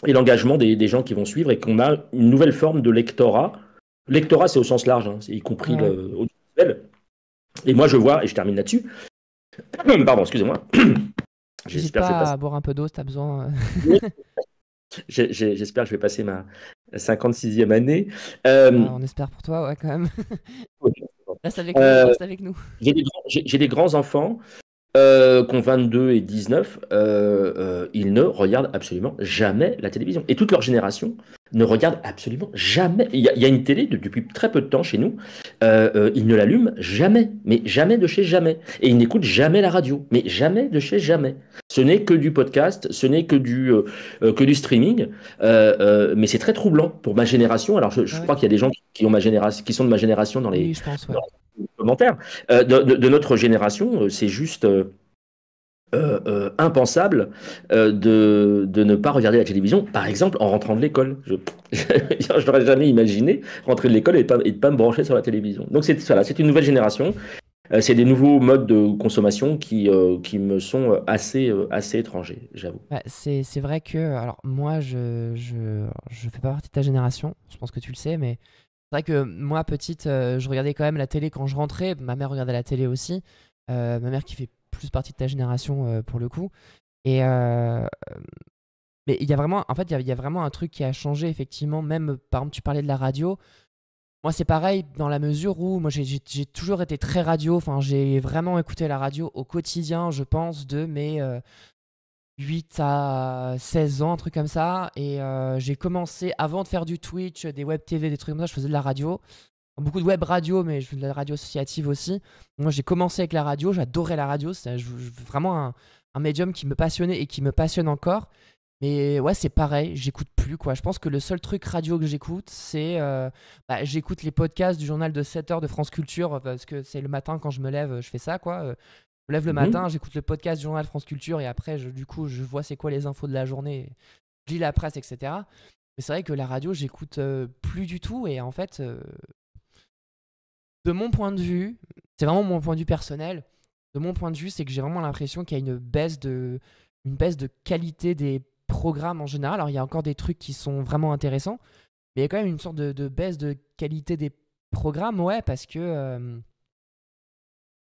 et l'engagement des gens qui vont suivre et qu'on a une nouvelle forme de lectorat. Lectorat, c'est au sens large, hein, c'est y compris Ouais. audiovisuel. Et moi, je vois, et je termine là-dessus. Pardon, excusez-moi. N'hésite J'espère que je vais pas passer. à boire un peu d'eau si t'as besoin. J'espère que je vais passer ma 56e année. Bah, on espère pour toi, ouais, quand même. Reste avec nous, euh, reste avec nous. j'ai des grands enfants qui ont 22 et 19. Ils ne regardent absolument jamais la télévision. Et toute leur génération ne regarde absolument jamais. Il y a une télé depuis très peu de temps chez nous. Ils ne l'allument jamais, mais jamais de chez jamais. Et ils n'écoutent jamais la radio, mais jamais de chez jamais. Ce n'est que du podcast, ce n'est que du streaming. Mais c'est très troublant pour ma génération. Alors je Ah ouais. crois qu'il y a des gens qui ont ma génération, qui sont de ma génération Oui, je pense, ouais. dans les commentaires. De notre génération, c'est juste impensable de ne pas regarder la télévision, par exemple en rentrant de l'école. Je n'aurais jamais imaginé rentrer de l'école et de pas me brancher sur la télévision. Donc voilà, c'est une nouvelle génération. C'est des nouveaux modes de consommation qui me sont assez étrangers, j'avoue. Bah, c'est vrai que, alors moi, je fais pas partie de ta génération, je pense que tu le sais, mais c'est vrai que moi, petite, je regardais quand même la télé quand je rentrais. Ma mère regardait la télé aussi. Ma mère qui fait plus partie de ta génération pour le coup. Et mais il y a vraiment, en fait, il y a vraiment un truc qui a changé effectivement. Même, par exemple, tu parlais de la radio. Moi, c'est pareil dans la mesure où moi, j'ai toujours été très radio. Enfin, j'ai vraiment écouté la radio au quotidien, je pense, de mes 8 à 16 ans, un truc comme ça. Et j'ai commencé, avant de faire du Twitch, des web TV, des trucs comme ça, je faisais de la radio. Beaucoup de web radio, mais je fais de la radio associative aussi. Moi, j'ai commencé avec la radio, j'adorais la radio. C'est vraiment un médium qui me passionnait et qui me passionne encore. Mais ouais, c'est pareil, j'écoute plus quoi. Je pense que le seul truc radio que j'écoute, c'est j'écoute les podcasts du journal de 7 heures de France Culture parce que c'est le matin quand je me lève, je fais ça quoi. Je me lève le Mhm. matin, j'écoute le podcast du journal France Culture et après, du coup, je vois c'est quoi les infos de la journée, je lis la presse, etc. Mais c'est vrai que la radio, j'écoute plus du tout. Et en fait, de mon point de vue, c'est vraiment mon point de vue personnel. De mon point de vue, c'est que j'ai vraiment l'impression qu'il y a une baisse de qualité des programmes en général. Alors, il y a encore des trucs qui sont vraiment intéressants, mais il y a quand même une sorte de baisse de qualité des programmes, ouais, parce que,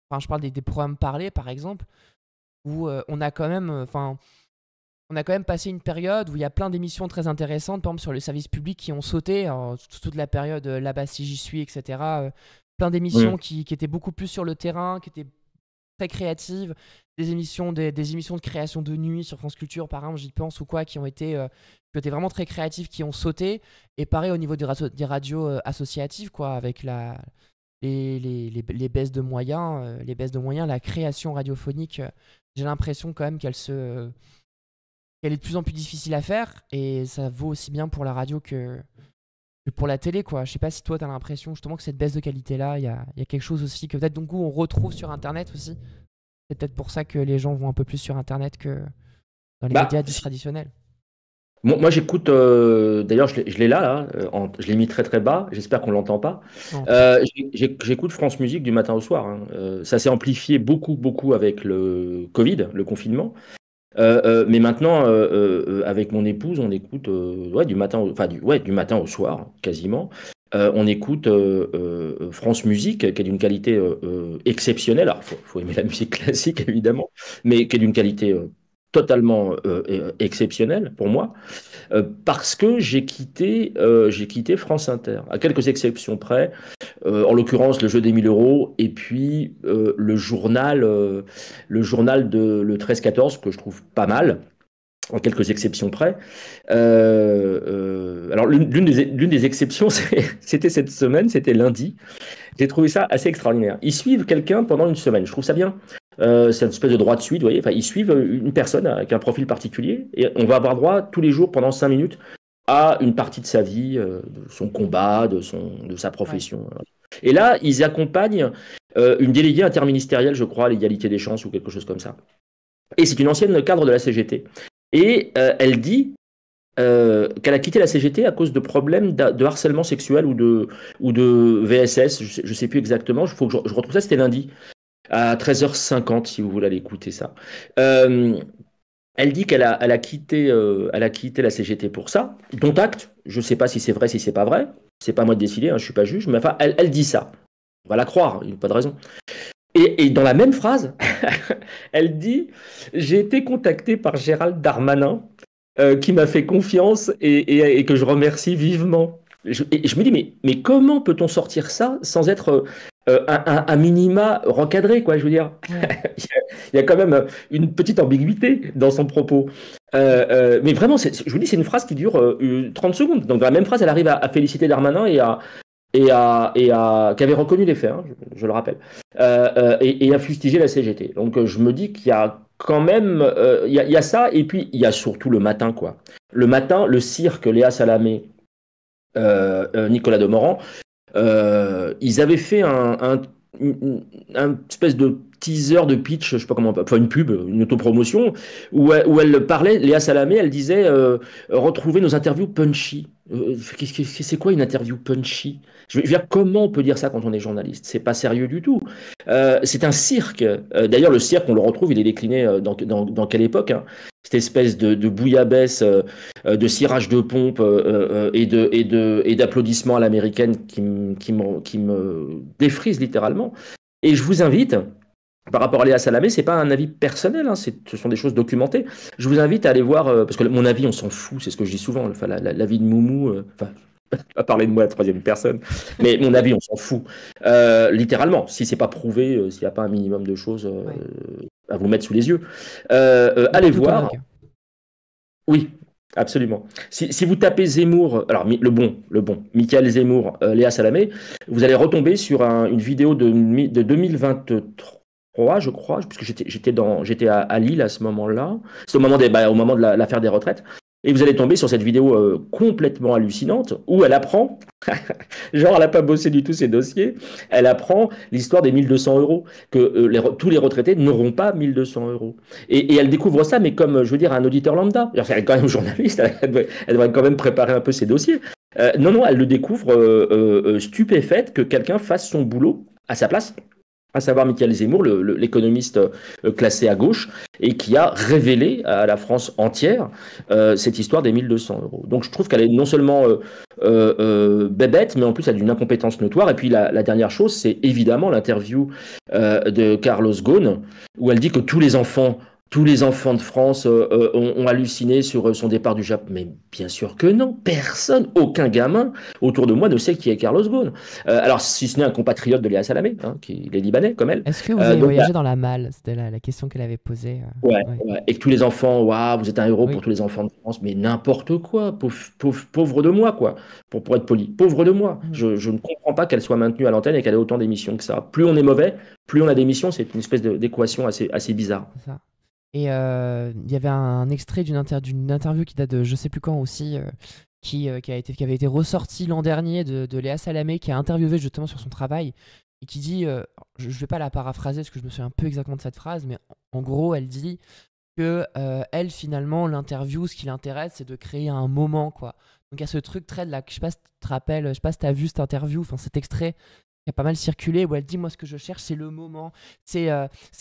enfin, je parle des programmes parlés, par exemple, où on a quand même, enfin, on a quand même passé une période où il y a plein d'émissions très intéressantes, par exemple sur le service public qui ont sauté, alors, toute la période là-bas si j'y suis, etc. Plein d'émissions Mm. qui étaient beaucoup plus sur le terrain, qui étaient très créatives, des émissions de création de nuit sur France Culture, par exemple, j'y pense, ou quoi, qui ont été vraiment très créatives, qui ont sauté. Et pareil au niveau des radios associatives, quoi, avec les baisses de moyens, la création radiophonique, j'ai l'impression quand même qu'elle est de plus en plus difficile à faire, et ça vaut aussi bien pour la radio que pour la télé, quoi. Je sais pas si toi, tu as l'impression justement que cette baisse de qualité-là, il y a quelque chose aussi que peut-être donc on retrouve sur Internet aussi. C'est peut-être pour ça que les gens vont un peu plus sur Internet que dans les Bah, médias dits traditionnels. moi, j'écoute, d'ailleurs, je l'ai là, je l'ai mis très très bas, j'espère qu'on l'entend pas. Non, t'inquiète. J'écoute France Musique du matin au soir, hein. Ça s'est amplifié beaucoup, beaucoup avec le Covid, le confinement. Mais maintenant, avec mon épouse, on écoute ouais, du matin au soir, quasiment. On écoute France Musique, qui est d'une qualité exceptionnelle. Alors, faut aimer la musique classique, évidemment, mais qui est d'une qualité totalement exceptionnelle pour moi. Parce que j'ai quitté France Inter, à quelques exceptions près, en l'occurrence le jeu des 1000 € et puis le journal de le 13-14 que je trouve pas mal, en quelques exceptions près. Alors l'une des exceptions, c'était cette semaine, c'était lundi. J'ai trouvé ça assez extraordinaire. Ils suivent quelqu'un pendant une semaine, je trouve ça bien. C'est une espèce de droit de suite, vous voyez. Enfin, ils suivent une personne avec un profil particulier et on va avoir droit tous les jours pendant 5 minutes à une partie de sa vie, de son combat, de sa Ouais. profession. Et là, ils accompagnent une déléguée interministérielle, je crois, à l'égalité des chances ou quelque chose comme ça. Et c'est une ancienne cadre de la CGT. Et elle dit qu'elle a quitté la CGT à cause de problèmes de harcèlement sexuel ou de VSS, je ne sais plus exactement, il faut que je retrouve ça, c'était lundi, à 13h50, si vous voulez aller écouter ça. Euh, Elle dit elle a quitté la CGT pour ça, dont acte, je ne sais pas si c'est vrai, si c'est pas vrai, c'est pas moi de décider, hein, je ne suis pas juge, mais enfin, elle dit ça. On va la croire, il n'y a pas de raison. Et dans la même phrase, elle dit, j'ai été contactée par Gérald Darmanin, qui m'a fait confiance et que je remercie vivement. Et je me dis, mais comment peut-on sortir ça sans être un minima recadré, quoi, je veux dire. Ouais. Il y a quand même une petite ambiguïté dans son propos. Mais vraiment, je vous dis, c'est une phrase qui dure 30 secondes. Donc dans la même phrase, elle arrive à féliciter Darmanin qui avait reconnu les faits, hein, je le rappelle, et à fustiger la CGT. Donc je me dis qu'il y a quand même, il y a ça, et puis il y a surtout le matin, quoi. Le matin, le cirque Léa Salamé, Nicolas Demorand, ils avaient fait un espèce de teaser de pitch, je sais pas comment, enfin une pub, une autopromotion, où elle parlait, Léa Salamé, elle disait retrouver nos interviews punchy. C'est quoi une interview punchy? Je veux dire, comment on peut dire ça quand on est journaliste? C'est pas sérieux du tout. C'est un cirque. D'ailleurs, le cirque, on le retrouve, il est décliné dans quelle époque, hein? Cette espèce de bouillabaisse, de cirage de pompe et d'applaudissements à l'américaine qui me défrise littéralement. Et je vous invite, par rapport à Léa Salamé, c'est pas un avis personnel, hein, ce sont des choses documentées. Je vous invite à aller voir, parce que mon avis, on s'en fout, c'est ce que je dis souvent, enfin, l'avis de Moumou, enfin, pas parler de moi à la troisième personne, mais mon avis, on s'en fout. Littéralement, si c'est pas prouvé, s'il n'y a pas un minimum de choses Ouais. à vous mettre sous les yeux, allez voir. Déontologue. Oui, absolument. Si vous tapez Zemmour, alors le bon, Michael Zemmour, Léa Salamé, vous allez retomber sur une vidéo de 2023, je crois, puisque j'étais à Lille à ce moment-là. C'est au moment de l'affaire des retraites. Et vous allez tomber sur cette vidéo complètement hallucinante où elle apprend, genre elle n'a pas bossé du tout ses dossiers, elle apprend l'histoire des 1200 euros, que tous les retraités n'auront pas 1200 euros. Et elle découvre ça, mais comme, je veux dire, un auditeur lambda. Elle est quand même journaliste, elle devrait quand même préparer un peu ses dossiers. Non, non, elle le découvre stupéfaite que quelqu'un fasse son boulot à sa place, à savoir Michael Zemmour, l'économiste classé à gauche, et qui a révélé à la France entière cette histoire des 1200 euros. Donc je trouve qu'elle est non seulement bébête, mais en plus elle a une incompétence notoire. Et puis la dernière chose, c'est évidemment l'interview de Carlos Ghosn, où elle dit que tous les enfants de France ont halluciné sur son départ du Japon. Mais bien sûr que non, personne, aucun gamin autour de moi ne sait qui est Carlos Ghosn. Alors, si ce n'est un compatriote de Léa Salamé, hein, qui est libanais comme elle. Est-ce que vous avez Donc, voyagé dans la malle? C'était la question qu'elle avait posée. ouais, Ouais. ouais. Et que tous les enfants, waouh, vous êtes un héros Oui, pour tous les enfants de France, mais n'importe quoi, pauvre de moi, quoi, pour être poli, pauvre de moi. mhm, Je ne comprends pas qu'elle soit maintenue à l'antenne et qu'elle ait autant d'émissions que ça. Plus on est mauvais, plus on a d'émissions, c'est une espèce d'équation assez bizarre. c'est ça. Et il y avait un extrait d'une interview qui date de je sais plus quand aussi, qui avait été ressorti l'an dernier de Léa Salamé, qui a interviewé justement sur son travail et qui dit, je vais pas la paraphraser parce que je me souviens un peu exactement de cette phrase, mais en gros, elle dit que elle, finalement, l'interview, ce qui l'intéresse, c'est de créer un moment, quoi. Donc il y a ce truc très de la. Je sais pas si tu te rappelles, je sais pas si tu as vu cette interview, enfin cet extrait qui a pas mal circulé, où elle dit, moi, ce que je cherche, c'est le moment. C'est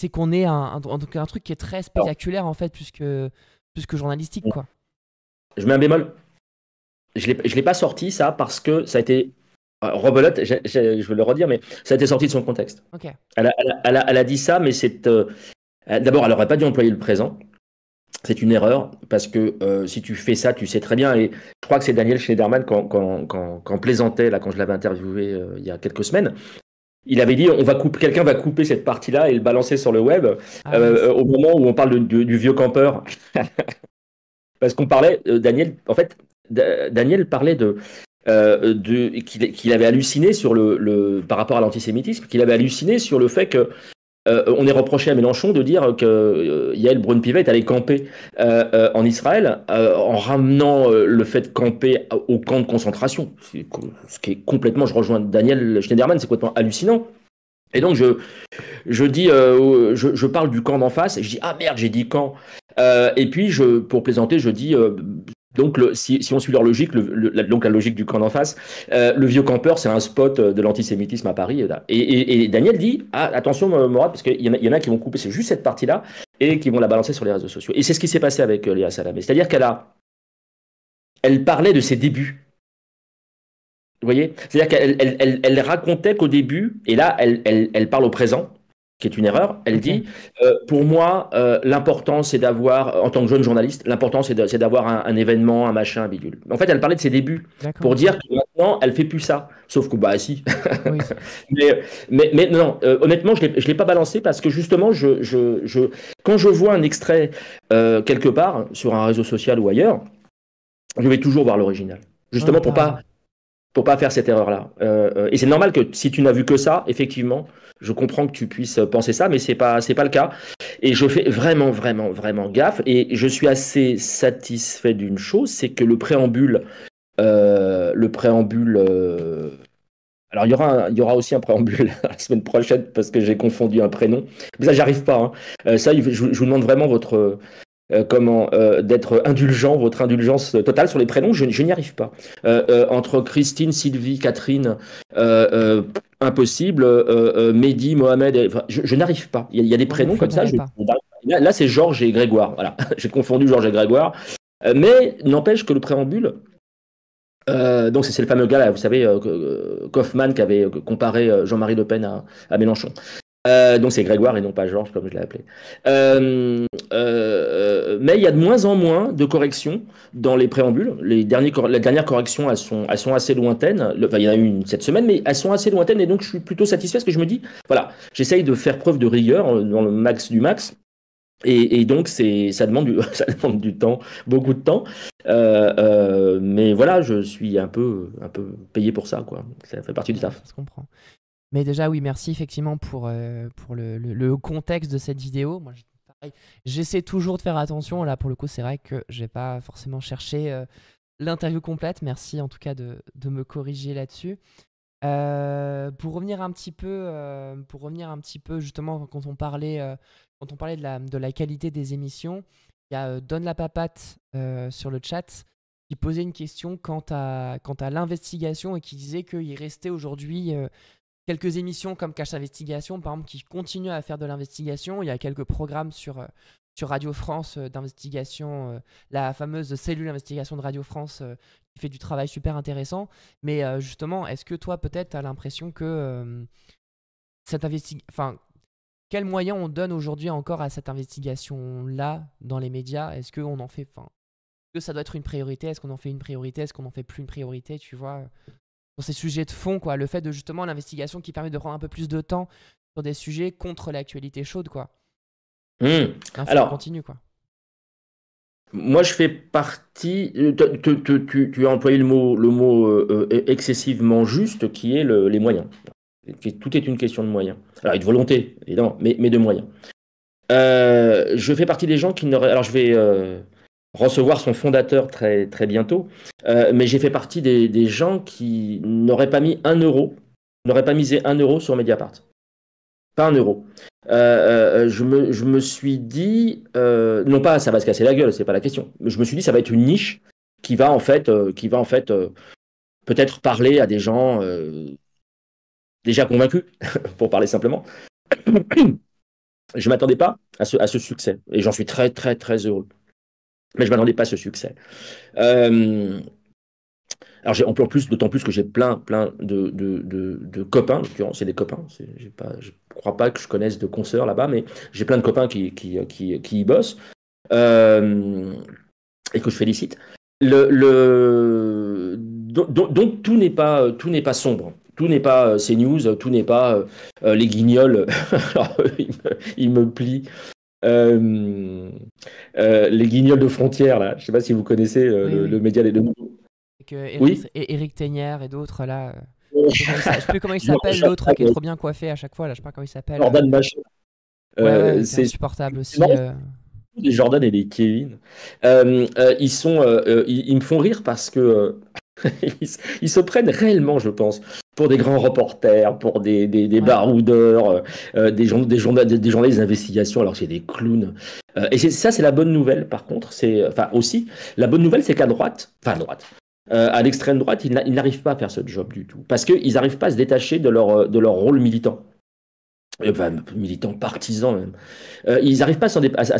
qu'on ait donc un truc qui est très Alors, spectaculaire, en fait, plus que journalistique, quoi. je mets un bémol. Je l'ai pas sorti, ça, parce que ça a été. Rebelote, je veux le redire, mais ça a été sorti de son contexte. Ok, Elle a dit ça, mais c'est. D'abord, elle n'aurait pas dû employer le présent. C'est une erreur, parce que si tu fais ça, tu sais très bien. Et je crois que c'est Daniel Schneiderman, quand plaisantait, là, quand je l'avais interviewé il y a quelques semaines, il avait dit quelqu'un va couper cette partie-là et le balancer sur le web ah oui, au moment où on parle du vieux campeur. Parce qu'on parlait, Daniel, en fait, Daniel parlait qu'il avait halluciné sur par rapport à l'antisémitisme, qu'il avait halluciné sur le fait que on est reproché à Mélenchon de dire que Yael Braun-Pivet est allé camper en Israël en ramenant le fait de camper au camp de concentration. Ce qui est complètement, je rejoins Daniel Schneiderman, c'est complètement hallucinant. Et donc je parle du camp d'en face et je dis ah merde, j'ai dit camp. Et puis pour plaisanter, je dis donc si on suit leur logique, donc la logique du camp d'en face, le vieux campeur c'est un spot de l'antisémitisme à Paris. Et Daniel dit ah, attention Morad, parce qu'il y en a qui vont couper c'est juste cette partie-là et qui vont la balancer sur les réseaux sociaux. Et c'est ce qui s'est passé avec Léa Salamé, c'est-à-dire elle parlait de ses débuts. Vous voyez? C'est-à-dire qu'elle racontait qu'au début, et là, elle parle au présent, qui est une erreur. Elle ok, dit, pour moi, l'important, c'est d'avoir, en tant que jeune journaliste, l'important, c'est d'avoir un événement, un machin, un bidule. En fait, elle parlait de ses débuts, d'accord, pour ok. dire que maintenant, elle fait plus ça. Sauf que, bah, si. Oui, Mais non, honnêtement, je ne l'ai pas balancé parce que justement, quand je vois un extrait quelque part, sur un réseau social ou ailleurs, je vais toujours voir l'original. ouais, mais Justement, t'as raison. pour pas faire cette erreur-là. Et c'est normal que si tu n'as vu que ça, effectivement, je comprends que tu puisses penser ça, mais c'est pas le cas. Et je fais vraiment, vraiment, vraiment gaffe. Et je suis assez satisfait d'une chose, c'est que le préambule. Alors il y aura aussi un préambule la semaine prochaine parce que j'ai confondu un prénom. Mais ça, j'arrive pas. Hein. Ça, je vous demande vraiment d'être indulgent, votre indulgence totale sur les prénoms, je n'y arrive pas. Entre Christine, Sylvie, Catherine, impossible, Mehdi, Mohamed, enfin, je n'arrive pas. Il y a des Moi non prénoms plus, comme ça. j'arrive pas. Là, c'est Georges et Grégoire. Voilà, j'ai confondu Georges et Grégoire. Mais n'empêche que le préambule, donc c'est le fameux gars là, vous savez, Kaufmann qui avait comparé Jean-Marie Le Pen à Mélenchon. Donc c'est Grégoire et non pas Georges comme je l'ai appelé. Mais il y a de moins en moins de corrections dans les préambules. Les dernières corrections, elles sont assez lointaines. Enfin, il y en a eu une cette semaine, mais elles sont assez lointaines et donc je suis plutôt satisfait parce que je me dis, voilà, j'essaye de faire preuve de rigueur dans le max du max. Et donc ça demande ça demande du temps, beaucoup de temps. Mais voilà, je suis un peu payé pour ça, quoi. Ça fait partie du Ouais, taf. ça se comprend. Mais déjà, oui, merci effectivement pour le contexte de cette vidéo. Moi, j'étais pas J'essaie toujours de faire attention. Là, pour le coup, c'est vrai que j'ai pas forcément cherché l'interview complète. Merci en tout cas de me corriger là-dessus. Pour revenir un petit peu justement quand on parlait de la qualité des émissions, il y a Don la Papate sur le chat qui posait une question quant à l'investigation et qui disait qu'il restait aujourd'hui quelques émissions comme Cache Investigation, par exemple, qui continuent à faire de l'investigation. Il y a quelques programmes sur Radio France d'investigation, la fameuse cellule d'investigation de Radio France qui fait du travail super intéressant. Mais justement, est-ce que toi, peut-être, tu as l'impression que enfin, quels moyens on donne aujourd'hui encore à cette investigation-là dans les médias? Est-ce qu'on en fait, enfin, est-ce que ça doit être une priorité? Est-ce qu'on en fait une priorité? Est-ce qu'on en fait plus une priorité, tu vois? Sur ces sujets de fond, quoi. Le fait de justement l'investigation qui permet de prendre un peu plus de temps sur des sujets contre l'actualité chaude, quoi. L'info Alors, continue, quoi. moi, je fais partie. Tu as employé le mot excessivement juste, qui est les moyens. Tout est une question de moyens. Alors, et de volonté, évidemment, mais de moyens. Je fais partie des gens qui n'auraient. Alors, je vais recevoir son fondateur très, très bientôt, mais j'ai fait partie des gens qui n'auraient pas mis 1 euro, n'auraient pas misé 1 euro sur Mediapart. Pas 1 euro. Je me suis dit, non pas ça va se casser la gueule, c'est pas la question, mais je me suis dit ça va être une niche qui va en fait peut-être parler à des gens déjà convaincus, pour parler simplement. Je m'attendais pas à ce succès, et j'en suis très très très heureux. Mais je m'attendais pas à ce succès. Euh, alors en plus, d'autant plus que j'ai plein de copains, en l'occurrence, c'est des copains. Je crois pas que je connaisse de consoeurs là-bas, mais j'ai plein de copains qui y bossent et que je félicite. Donc tout n'est pas sombre. Tout n'est pas CNews, tout n'est pas les guignols. Alors, ils me plient. Les guignols de frontières, là. Je ne sais pas si vous connaissez Oui, oui. le média des deux. Avec Oui. Éric Ténière et d'autres, là. Je sais plus comment il Jordan s'appelle, l'autre qui est trop bien coiffé à chaque fois, là. Je sais pas comment il s'appelle. Machin. Ouais, ouais, qui est C'est insupportable aussi. marrant, les Jordan et les Kevin. Ils me font rire parce que ils se prennent réellement, je pense, pour des grands reporters, pour des Ouais. baroudeurs, des journalistes d'investigation, alors que c'est des clowns. Et ça, c'est la bonne nouvelle, par contre. Enfin, aussi, la bonne nouvelle, c'est qu'à droite, enfin à droite, à l'extrême droite, ils n'arrivent pas à faire ce job du tout. Parce qu'ils n'arrivent pas à se détacher de leur rôle militant. Enfin, militant, partisan même. Ils n'arrivent pas à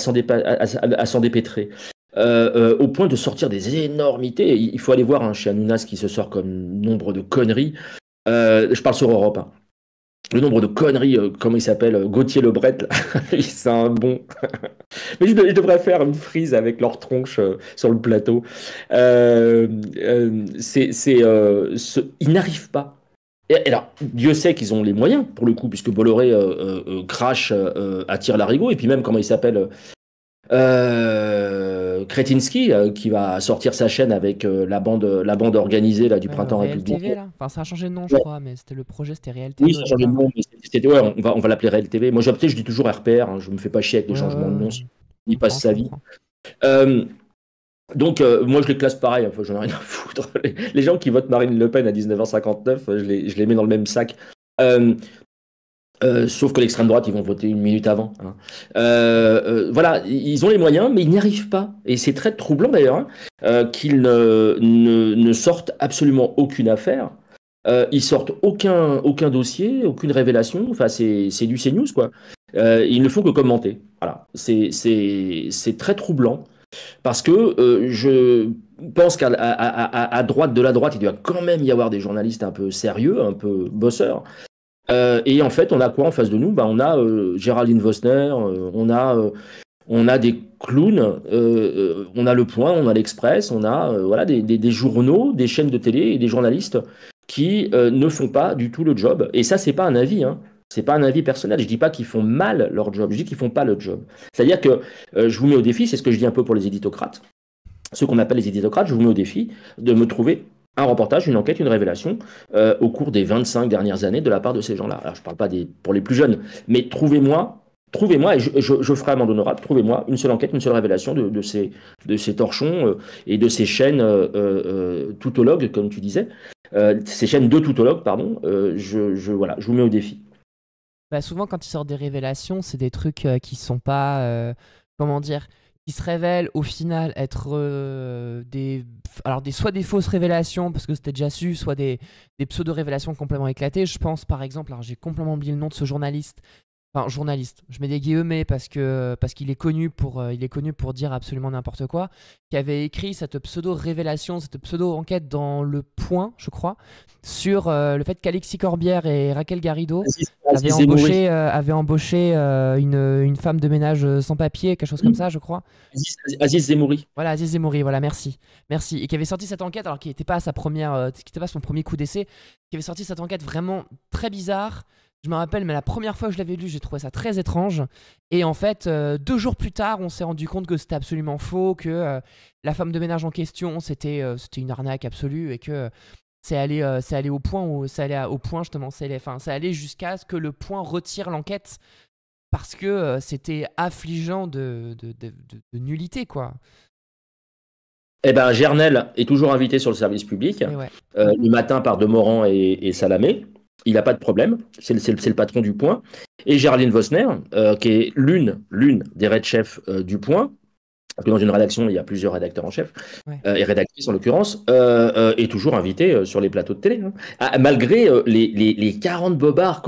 s'en dépêtrer. Au point de sortir des énormités. Il faut aller voir chez Hanouna ce qui se sort comme nombre de conneries. Je parle sur Europe, hein. Le nombre de conneries, comment il s'appelle, Gauthier Lebret, là. C'est un bon. Mais je devrais faire une frise avec leur tronche sur le plateau. Ils n'arrivent pas. Et alors, Dieu sait qu'ils ont les moyens, pour le coup, puisque Bolloré crache, attire l'arigot, et puis même, comment il s'appelle, Kretinsky, qui va sortir sa chaîne avec la bande organisée là, du printemps Réel républicain. TV, là. Enfin, ça a changé de nom, je Ouais. crois, mais c'était le projet, c'était Réel Oui, TV ça au a changé de départ. nom, mais ouais, on va l'appeler Réel TV. Moi, je dis toujours RPR, hein, je me fais pas chier avec les Ouais, ouais, changements de nom, ouais. il passe Je sa vie. comprends. Euh, donc, moi, je les classe pareil, enfin, j'en ai rien à foutre. Les gens qui votent Marine Le Pen à 19h59, je les mets dans le même sac. Euh, Sauf que l'extrême droite, ils vont voter 1 minute avant, hein. Voilà, ils ont les moyens, mais ils n'y arrivent pas. Et c'est très troublant d'ailleurs, hein, qu'ils ne sortent absolument aucune affaire. Ils sortent aucun dossier, aucune révélation. Enfin, c'est du CNews, quoi. Ils ne font que commenter. Voilà, c'est très troublant parce que je pense à droite de la droite, il doit quand même y avoir des journalistes un peu sérieux, un peu bosseurs. Et en fait, on a quoi en face de nous? On a Géraldine Vosner, on a des clowns, on a Le Point, on a l'Express, on a voilà, des journaux, des chaînes de télé et des journalistes qui ne font pas du tout le job. Et ça, c'est pas un avis, hein. C'est pas un avis personnel. Je dis pas qu'ils font mal leur job, je dis qu'ils font pas le job. C'est-à-dire que je vous mets au défi, c'est ce que je dis un peu pour les éditocrates, ceux qu'on appelle les éditocrates, je vous mets au défi de me trouver un reportage, une enquête, une révélation au cours des 25 dernières années de la part de ces gens-là. Alors, je ne parle pas pour les plus jeunes, mais trouvez-moi Trouvez-moi, et je ferai amende honorable, trouvez-moi une seule enquête, une seule révélation de ces torchons et de ces chaînes toutologues, comme tu disais, ces chaînes de toutologues, pardon, voilà, je vous mets au défi. Bah, souvent, quand ils sortent des révélations, c'est des trucs qui sont pas. Comment dire? Qui se révèlent au final être soit des fausses révélations parce que c'était déjà su, soit des pseudo-révélations complètement éclatées. Je pense par exemple, alors j'ai complètement oublié le nom de ce journaliste. Enfin, journaliste, je mets des guillemets parce qu'il est il est connu pour dire absolument n'importe quoi, qui avait écrit cette pseudo-révélation, cette pseudo-enquête dans Le Point, je crois, sur le fait qu'Alexis Corbière et Raquel Garrido avaient embauché une femme de ménage sans papier, quelque chose comme ça, je crois. Aziz Zemouri. Voilà, Aziz Zemouri, voilà, merci. Merci. Et qui avait sorti cette enquête, alors qui n'était pas qui n'était pas son premier coup d'essai, qui avait sorti cette enquête vraiment très bizarre. Je me rappelle, mais la première fois que je l'avais lu, j'ai trouvé ça très étrange. Et en fait, 2 jours plus tard, on s'est rendu compte que c'était absolument faux, que la femme de ménage en question, c'était une arnaque absolue et que c'est allé au point où ça allait au point justement, ça allait jusqu'à ce que le point retire l'enquête parce que c'était affligeant de nullité, quoi. Eh ben, Gernel est toujours invité sur le service public, Et ouais. le matin par Demorand et Salamé. Il n'a pas de problème, c'est le patron du Point. Et Géraldine Vosner, qui est l'une des red chefs du Point, parce que dans une rédaction, il y a plusieurs rédacteurs en chef, Ouais. et rédactrices en l'occurrence, est toujours invitée sur les plateaux de télé, hein. Malgré les 40 bobards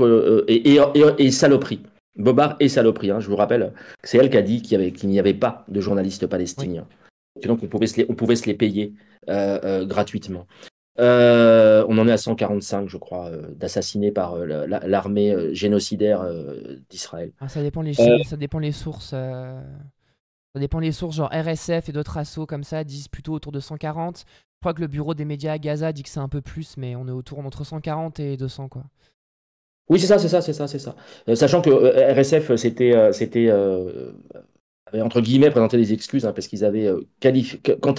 et saloperies. Bobards et saloperies, hein. Je vous rappelle que c'est elle qui a dit qu'il n'y avait pas de journalistes palestiniens. Et donc on pouvait se les payer gratuitement. On en est à 145, je crois, d'assassinés par l'armée génocidaire d'Israël. Ah, ça dépend les sources. Ça dépend les sources, genre RSF et d'autres assos comme ça disent plutôt autour de 140. Je crois que le bureau des médias à Gaza dit que c'est un peu plus, mais on est autour entre 140 et 200, quoi. Oui, c'est ça. Sachant que RSF, avait, entre guillemets, présenté des excuses, hein, parce qu'ils avaient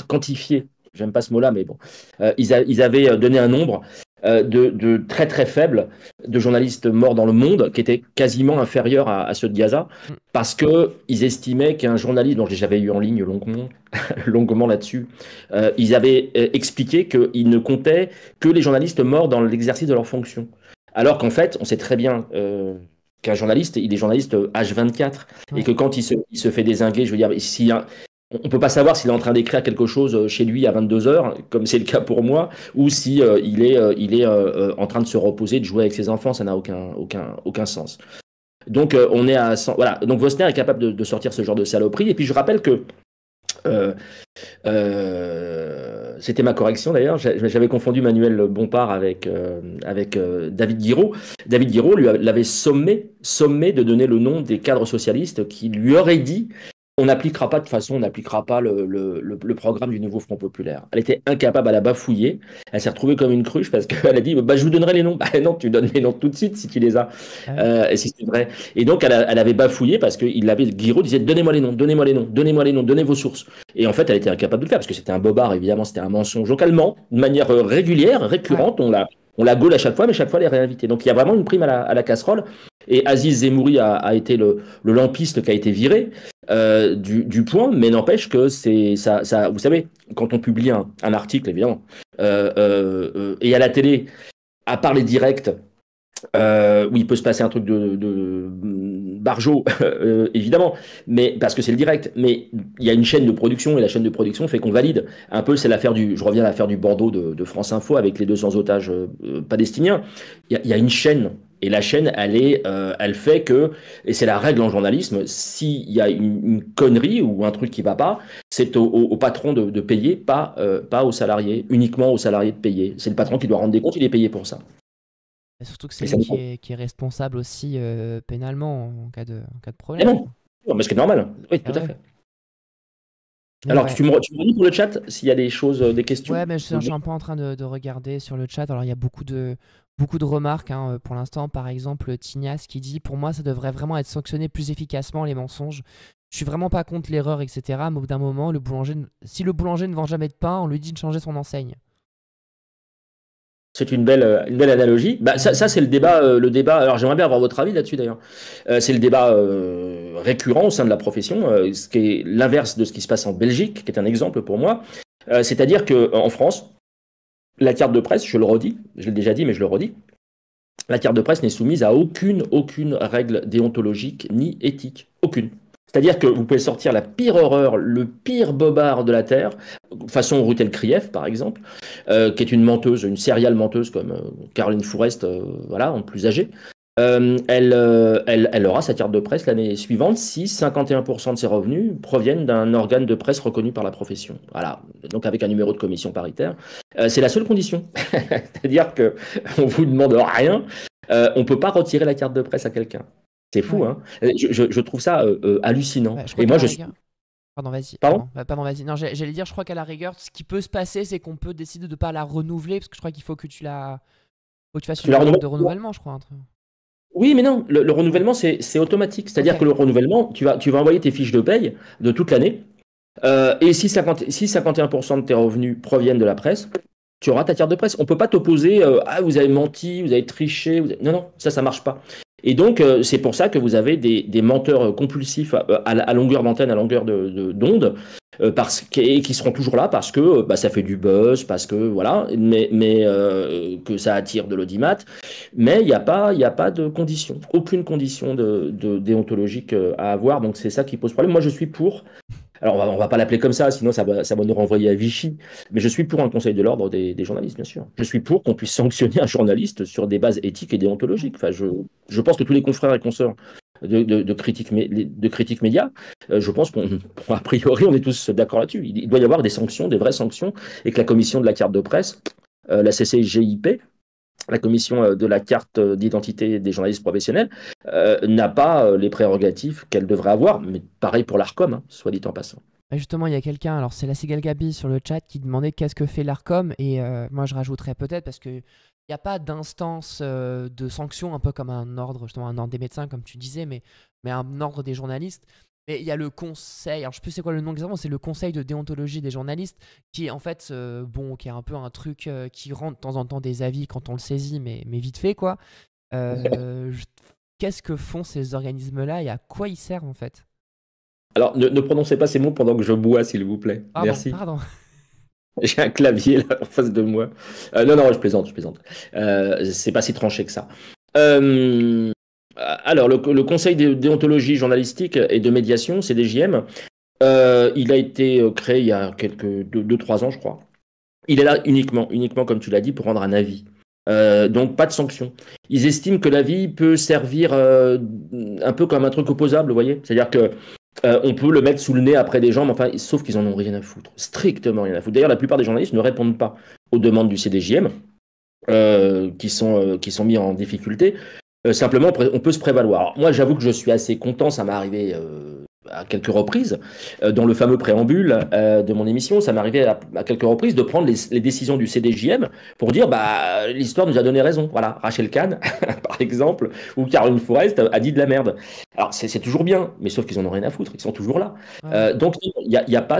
quantifié, j'aime pas ce mot-là, mais bon, ils avaient donné un nombre de très très faible de journalistes morts dans le monde, qui était quasiment inférieur à ceux de Gaza, Mm. parce qu'ils estimaient qu'un journaliste, dont j'avais eu en ligne longuement, longuement là-dessus, ils avaient expliqué qu'ils ne comptaient que les journalistes morts dans l'exercice de leur fonction. Alors qu'en fait, on sait très bien qu'un journaliste, il est journaliste H24, et Ouais. que quand il se fait dézinguer, je veux dire, si on ne peut pas savoir s'il est en train d'écrire quelque chose chez lui à 22 heures, comme c'est le cas pour moi, ou si il est en train de se reposer, de jouer avec ses enfants. Ça n'a aucun sens. Donc on est à 100, voilà. Donc Vosner est capable de sortir ce genre de saloperie. Et puis je rappelle que euh, c'était ma correction d'ailleurs. J'avais confondu Manuel Bompard avec David Guiraud. David Guiraud l'avait sommé de donner le nom des cadres socialistes qui lui auraient dit on n'appliquera pas de toute façon, on n'appliquera pas le programme du nouveau Front Populaire. Elle était incapable, elle a bafouillé. Elle s'est retrouvée comme une cruche parce qu'elle a dit bah, je vous donnerai les noms. Bah non, tu donnes les noms tout de suite si tu les as. Ah ouais. Et si c'est vrai. Et donc elle avait bafouillé parce que Guiraud disait donnez-moi les noms, donnez-moi les noms, donnez-moi les noms, donnez vos sources. Et en fait, elle était incapable de le faire parce que c'était un bobard, évidemment, c'était un mensonge. Donc elle ment de manière régulière, Ouais. récurrente. On la gaule à chaque fois, mais chaque fois elle est réinvitée. Donc il y a vraiment une prime à la casserole. Et Aziz Zemouri a été le lampiste qui a été viré du Point, mais n'empêche que c'est ça. Vous savez, quand on publie un article, évidemment, et à la télé, à part les directs, où il peut se passer un truc de barjot, évidemment, mais parce que c'est le direct. Mais il y a une chaîne de production et la chaîne de production fait qu'on valide. Un peu, c'est je reviens à l'affaire du Bordeaux de France Info avec les 200 otages palestiniens. Il y a une chaîne. Et la chaîne, elle fait que, et c'est la règle en journalisme, s'il y a une connerie ou un truc qui va pas, c'est au patron de payer, pas aux salariés, uniquement aux salariés de payer. C'est le patron qui doit rendre des comptes, il est payé pour ça. Et surtout que c'est Et ça lui dépend. qui est responsable aussi pénalement en cas de Eh problème, non, quoi. non, mais ce qui est normal. Oui, tout Ah à ouais. fait. Mais Alors, ouais. tu me redis pour le chat s'il y a des choses, des questions. Ouais, mais je suis un peu en train de regarder sur le chat. Alors, il y a beaucoup de remarques hein, pour l'instant. Par exemple, Tignas qui dit pour moi, ça devrait vraiment être sanctionné plus efficacement, les mensonges. Je suis vraiment pas contre l'erreur, etc. Mais au bout d'un moment, si le boulanger ne vend jamais de pain, on lui dit de changer son enseigne. C'est une belle analogie. Bah, ça c'est le débat. Alors j'aimerais bien avoir votre avis là-dessus d'ailleurs. C'est le débat récurrent au sein de la profession, ce qui est l'inverse de ce qui se passe en Belgique, qui est un exemple pour moi. C'est-à-dire que en France, la carte de presse, je le redis, je l'ai déjà dit, mais je le redis, la carte de presse n'est soumise à aucune règle déontologique ni éthique. Aucune. C'est-à-dire que vous pouvez sortir la pire horreur, le pire bobard de la Terre, façon Ruth Krief par exemple, qui est une menteuse, une serial menteuse comme Caroline Fourest, voilà, en plus âgée. Elle aura sa carte de presse l'année suivante si 51% de ses revenus proviennent d'un organe de presse reconnu par la profession. Voilà, donc avec un numéro de commission paritaire. C'est la seule condition. C'est-à-dire qu'on ne vous demande rien, on ne peut pas retirer la carte de presse à quelqu'un. C'est fou, Ouais. hein. Je trouve ça hallucinant. Ouais, je crois Et qu'à moi, la je suis... rigueur. Pardon, vas-y. Pardon? Pardon, vas-y. Non, j'allais dire, je crois qu'à la rigueur, ce qui peut se passer, c'est qu'on peut décider de ne pas la renouveler, parce que je crois qu'il faut que faut que tu fasses Tu une la demande renouvelles? de renouvellement, je crois. Un truc. Oui, mais non, le renouvellement, c'est automatique. C'est-à-dire que Ok. le renouvellement, tu vas envoyer tes fiches de paye de toute l'année. Et si 51% de tes revenus proviennent de la presse, tu auras ta carte de presse. On ne peut pas t'opposer, ah, vous avez menti, vous avez triché. Non, non, ça ne marche pas. Et donc, c'est pour ça que vous avez des menteurs compulsifs à longueur d'antenne, à longueur d'onde, et qui seront toujours là parce que bah, ça fait du buzz, parce que voilà, mais que ça attire de l'audimat. Mais il y a pas de condition, aucune condition de déontologique à avoir. Donc, c'est ça qui pose problème. Moi, je suis pour. Alors, on va pas l'appeler comme ça ça va nous renvoyer à Vichy. Mais je suis pour un conseil de l'ordre des journalistes, bien sûr. Je suis pour qu'on puisse sanctionner un journaliste sur des bases éthiques et déontologiques. Enfin, je pense que tous les confrères et consoeurs de critiques médias, je pense a priori, on est tous d'accord là-dessus. Il doit y avoir des sanctions, des vraies sanctions, et que la commission de la carte de presse, la CCGIP, la commission de la carte d'identité des journalistes professionnels, n'a pas les prérogatives qu'elle devrait avoir, mais pareil pour l'ARCOM, hein, soit dit en passant. Bah, justement, il y a quelqu'un, alors c'est la Cigale Gabi sur le chat, qui demandait qu'est-ce que fait l'ARCOM. Et moi, je rajouterais peut-être, parce qu'il n'y a pas d'instance de sanction, un peu comme un ordre, justement, un ordre des médecins, comme tu disais, mais un ordre des journalistes. Mais il y a le conseil, alors je sais plus c'est quoi le nom exactement, c'est le conseil de déontologie des journalistes, qui est en fait, bon, qui est un peu un truc qui rend de temps en temps des avis quand on le saisit, mais vite fait, quoi. Je- Qu'est-ce que font ces organismes-là et à quoi ils servent, en fait? Alors, ne prononcez pas ces mots pendant que je bois, s'il vous plaît. Pardon, Merci. pardon. J'ai un clavier là en face de moi. Non, non, je plaisante, je plaisante. C'est pas si tranché que ça. Euh, alors, le Conseil de déontologie journalistique et de médiation, CDJM, il a été créé il y a quelques 2-3 ans, je crois. Il est là uniquement, comme tu l'as dit, pour rendre un avis. Donc, pas de sanction. Ils estiment que l'avis peut servir un peu comme un truc opposable, vous voyez? C'est-à-dire que on peut le mettre sous le nez après des gens, mais enfin, sauf qu'ils en ont rien à foutre. Strictement rien à foutre. D'ailleurs, la plupart des journalistes ne répondent pas aux demandes du CDJM, qui sont mis en difficulté. Simplement, on peut se prévaloir. Alors, moi, j'avoue que je suis assez content, ça m'est arrivé à quelques reprises, dans le fameux préambule de mon émission, ça m'est arrivé à quelques reprises de prendre les décisions du CDJM pour dire bah l'histoire nous a donné raison. Voilà, Rachel Kahn, par exemple, ou Caroline Fourest a dit de la merde. Alors c'est toujours bien, mais sauf qu'ils en ont rien à foutre, ils sont toujours là. Ouais. Donc il y a pas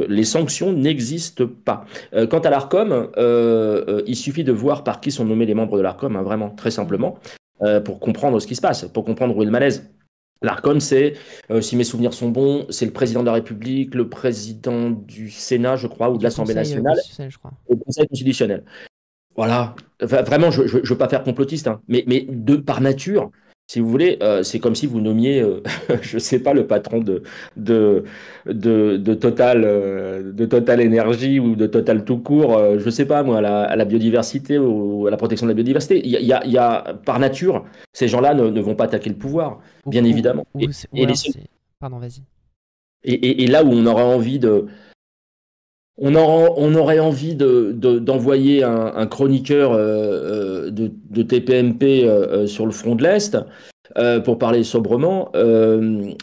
les sanctions n'existent pas. Quant à l'Arcom, il suffit de voir par qui sont nommés les membres de l'Arcom, hein, vraiment, très Mm. simplement, pour comprendre ce qui se passe, pour comprendre où est le malaise. L'Arcom, c'est, si mes souvenirs sont bons, c'est le président de la République, le président du Sénat, je crois, ou Et de du l'Assemblée conseil nationale, constitutionnel, je crois. et le Conseil constitutionnel. Voilà. Enfin, vraiment, je ne veux pas faire complotiste, hein, mais par nature, si vous voulez, c'est comme si vous nommiez, je ne sais pas, le patron de, de Total Énergie ou de Total tout court, je ne sais pas, moi, à la biodiversité ou à la protection de la biodiversité. Par nature, ces gens-là ne vont pas attaquer le pouvoir, Ou, bien ou, évidemment. ou alors c'est. Pardon, vas-y. Et là où on aura envie on aurait envie d'envoyer un chroniqueur de TPMP sur le front de l'Est, pour parler sobrement, eux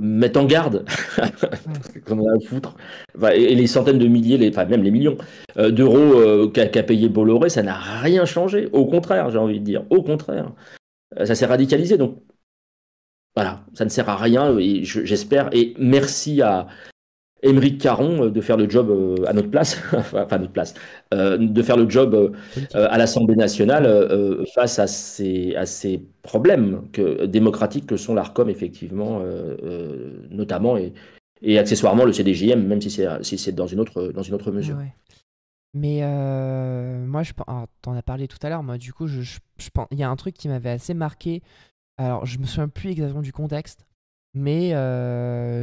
mettent en garde, Ouais. qu'on en a à foutre. Enfin, et les centaines de milliers, enfin même les millions d'euros qu'a payé Bolloré, ça n'a rien changé. Au contraire, j'ai envie de dire, au contraire. Ça s'est radicalisé. Donc voilà, ça ne sert à rien et j'espère. Et merci Émeric Caron de faire le job à notre place, enfin à notre place, de faire le job Politique. à l'Assemblée nationale face à ces problèmes démocratiques que sont l'Arcom, effectivement, notamment, et accessoirement le CDJM, même si c'est dans une autre Ouais, mesure. ouais. Mais moi, t'en as parlé tout à l'heure. Moi, du coup, il y a un truc qui m'avait assez marqué. Alors, je me souviens plus exactement du contexte, mais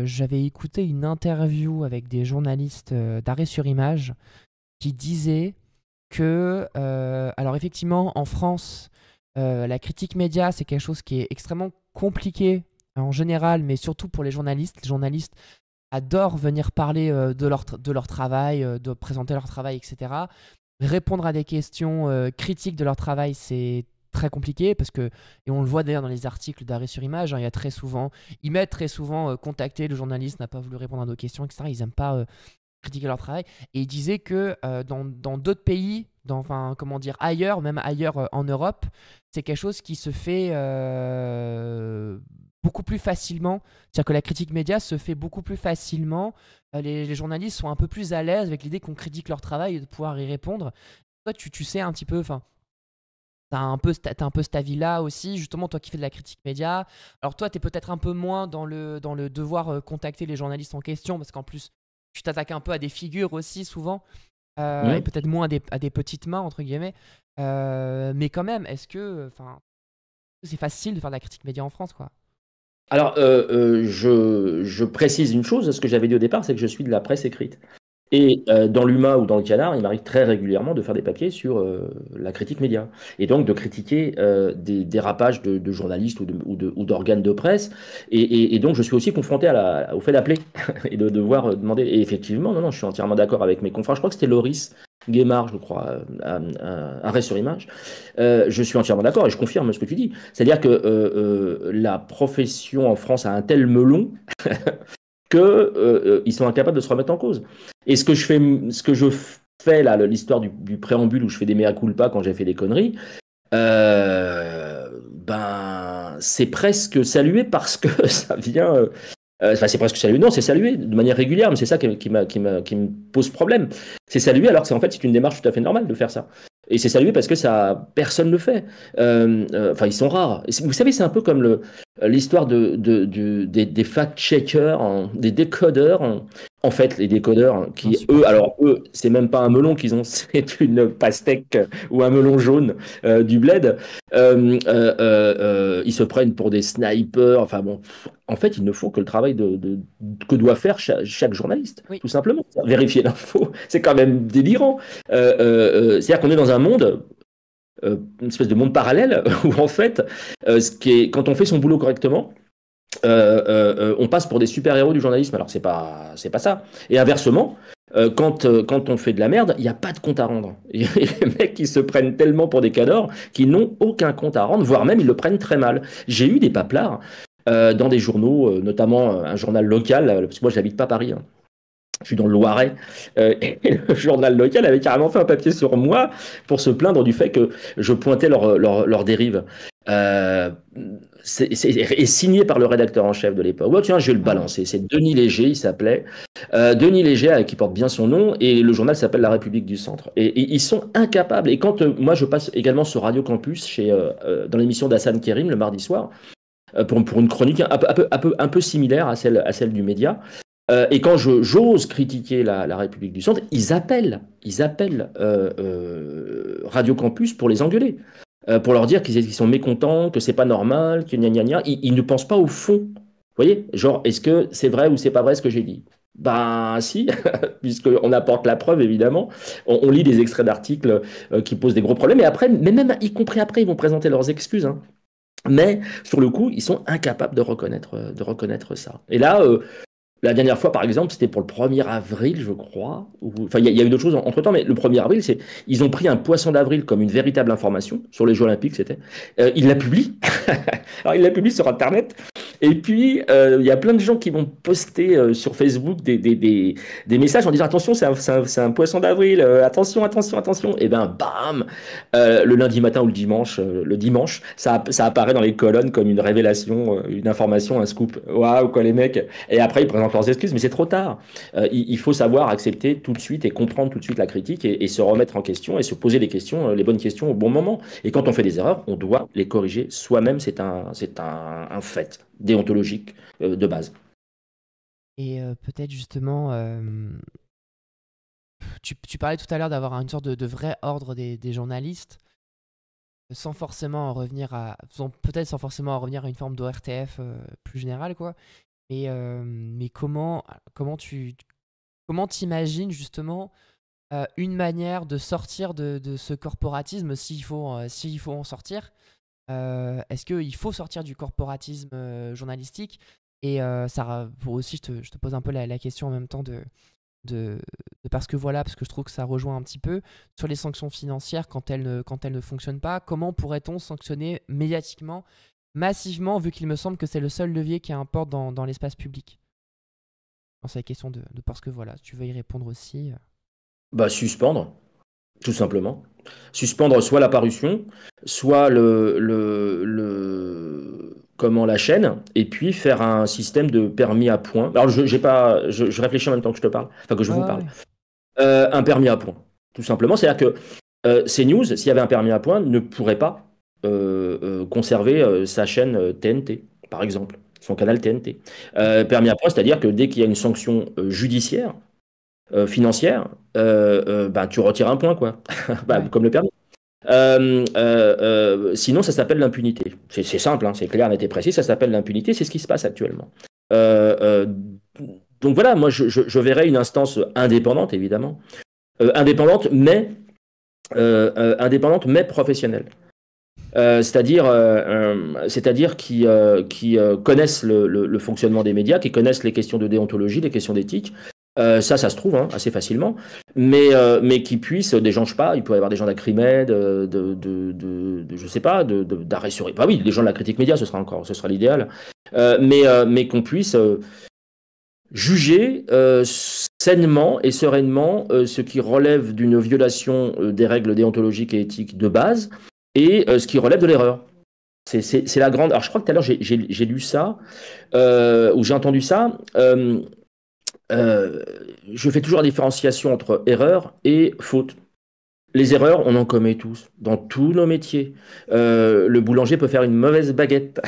j'avais écouté une interview avec des journalistes d'Arrêt sur Image qui disaient que, alors effectivement, en France, la critique média, c'est quelque chose qui est extrêmement compliqué en général, mais surtout pour les journalistes. Les journalistes adorent venir parler de leur travail, de présenter leur travail, etc. Répondre à des questions critiques de leur travail, c'est très compliqué parce que, et on le voit d'ailleurs dans les articles d'Arrêt sur Image, il y a très souvent, ils mettent très souvent contacter le journaliste n'a pas voulu répondre à nos questions, etc. Ils n'aiment pas critiquer leur travail. Et il disait que dans d'autres pays, enfin, comment dire, ailleurs, même ailleurs en Europe, c'est quelque chose qui se fait beaucoup plus facilement. C'est-à-dire que la critique média se fait beaucoup plus facilement. Les journalistes sont un peu plus à l'aise avec l'idée qu'on critique leur travail et de pouvoir y répondre. Toi, tu sais un petit peu, enfin, t'as un peu cet avis-là aussi, justement, toi qui fais de la critique média. Alors toi, t'es peut-être un peu moins dans le devoir contacter les journalistes en question, parce qu'en plus, tu t'attaques un peu à des figures aussi, souvent, et Mmh. peut-être moins à des petites mains, entre guillemets. Mais quand même, est-ce que c'est facile de faire de la critique média en France, quoi? Alors, je précise une chose, ce que j'avais dit au départ, c'est que je suis de la presse écrite. Et dans l'UMA ou dans le Canard, il m'arrive très régulièrement de faire des papiers sur la critique média. Et donc de critiquer des dérapages de journalistes ou d'organes de presse. Et donc je suis aussi confronté au fait d'appeler et de devoir demander. Et effectivement, non, non, je suis entièrement d'accord avec mes confrères. Je crois que c'était Loris Guémard, je crois, Arrêt sur Image. Je suis entièrement d'accord et je confirme ce que tu dis. C'est-à-dire que la profession en France a un tel melon que ils sont incapables de se remettre en cause. Et ce que je fais là, l'histoire du préambule où je fais des mea culpa quand j'ai fait des conneries, ben c'est presque salué parce que ça vient. Enfin, c'est presque salué. Non, c'est salué de manière régulière, mais c'est ça qui me pose problème. C'est salué alors que c'est une démarche tout à fait normale de faire ça. Et c'est salué parce que ça, personne ne le fait. Enfin, ils sont rares. Vous savez, c'est un peu comme l'histoire des fact-checkers, des décodeurs. En fait, les décodeurs qui, eux, c'est même pas un melon qu'ils ont, c'est une pastèque ou un melon jaune du bled. Ils se prennent pour des snipers. Enfin bon, en fait, ils ne font que le travail que doit faire chaque journaliste, Oui. tout simplement. Vérifier l'info, c'est quand même délirant. C'est-à-dire qu'on est dans un monde, une espèce de monde parallèle, où en fait, quand on fait son boulot correctement, on passe pour des super-héros du journalisme. Alors, c'est pas ça. Et inversement, quand on fait de la merde, il n'y a pas de compte à rendre. Et les mecs qui se prennent tellement pour des cadors qu'ils n'ont aucun compte à rendre, voire même ils le prennent très mal. J'ai eu des paplards dans des journaux, notamment un journal local, parce que moi, j'habite pas Paris, hein. Je suis dans le Loiret, et le journal local avait carrément fait un papier sur moi pour se plaindre du fait que je pointais leur dérive. Euh, et signé par le rédacteur en chef de l'époque. Oh, tiens, je vais le balancer. C'est Denis Léger, il s'appelait. Denis Léger, qui porte bien son nom, et le journal s'appelle La République du Centre. Et ils sont incapables. Et quand moi, je passe également sur Radio Campus, dans l'émission d'Hassan Kérim, le mardi soir, pour une chronique un peu similaire à celle du média. Et quand j'ose critiquer la République du Centre, ils appellent Radio Campus pour les engueuler, pour leur dire qu'ils sont mécontents, que c'est pas normal, que gna gna gna. Ils ne pensent pas au fond. Vous voyez, genre, est-ce que c'est vrai ou c'est pas vrai ce que j'ai dit? Ben si, puisqu'on apporte la preuve évidemment. On lit des extraits d'articles qui posent des gros problèmes, et après, mais même y compris après, ils vont présenter leurs excuses, hein. Mais sur le coup, ils sont incapables de reconnaître ça. Et là, la dernière fois, par exemple, c'était pour le 1er avril, je crois. Enfin, il y a eu d'autres choses entre-temps, mais le 1er avril, ils ont pris un poisson d'avril comme une véritable information sur les Jeux Olympiques, c'était. Ils la publient. Alors, ils la publient sur Internet. Et puis, il y a plein de gens qui vont poster sur Facebook des messages en disant attention, c'est un poisson d'avril, attention, attention, attention. Et ben, bam, le lundi matin ou le dimanche, ça apparaît dans les colonnes comme une révélation, une information, un scoop. Waouh, quoi, les mecs. Et après, ils présentent leurs excuses, mais c'est trop tard. Il faut savoir accepter tout de suite et comprendre tout de suite la critique et se remettre en question et se poser les questions, les bonnes questions au bon moment. Et quand on fait des erreurs, on doit les corriger soi-même. C'est un fait déontologique de base. Et peut-être justement, tu parlais tout à l'heure d'avoir une sorte de vrai ordre des journalistes, sans forcément en revenir peut-être sans forcément en revenir à une forme d'ORTF plus générale, quoi. Mais comment t'imagines justement une manière de sortir de ce corporatisme s'il faut en sortir? Est-ce qu'il faut sortir du corporatisme journalistique? Et pour aussi, je te pose un peu la question en même temps de parce que voilà, parce que je trouve que ça rejoint un petit peu sur les sanctions financières quand elles ne fonctionnent pas. Comment pourrait-on sanctionner médiatiquement, massivement, vu qu'il me semble que c'est le seul levier qui importe dans l'espace public? C'est la question de parce que voilà, si tu veux y répondre aussi. Bah, suspendre, tout simplement. Suspendre soit la parution, soit comment, la chaîne, et puis faire un système de permis à points. Alors, je réfléchis en même temps que je te parle, enfin que je Ouais, vous ouais, parle. ouais. Un permis à points, tout simplement. C'est-à-dire que CNews, s'il y avait un permis à points, ne pourrait pas conserver sa chaîne TNT, par exemple, son canal TNT. Permis à points, c'est-à-dire que dès qu'il y a une sanction judiciaire, financière, bah, tu retires un point, quoi. Bah, Ouais. comme le permis. Sinon, ça s'appelle l'impunité. C'est simple, hein, c'est clair, net et précis, ça s'appelle l'impunité, c'est ce qui se passe actuellement. Euh, euh, donc voilà, moi je verrais une instance indépendante, évidemment, indépendante mais professionnelle. C'est-à-dire qui connaissent le fonctionnement des médias, qui connaissent les questions de déontologie, les questions d'éthique. Ça se trouve hein, assez facilement, mais qui puissent, des gens, je sais pas, il pourrait y avoir des gens d'Acrimed, je sais pas, d'arrêt sur. Bah oui, des gens de la critique média, ce sera l'idéal, mais qu'on puisse juger sainement et sereinement ce qui relève d'une violation des règles déontologiques et éthiques de base et ce qui relève de l'erreur. C'est la grande. Alors, je crois que tout à l'heure, j'ai lu ça, ou j'ai entendu ça. Euh, je fais toujours la différenciation entre erreur et faute. Les erreurs, on en commet tous, dans tous nos métiers. Le boulanger peut faire une mauvaise baguette,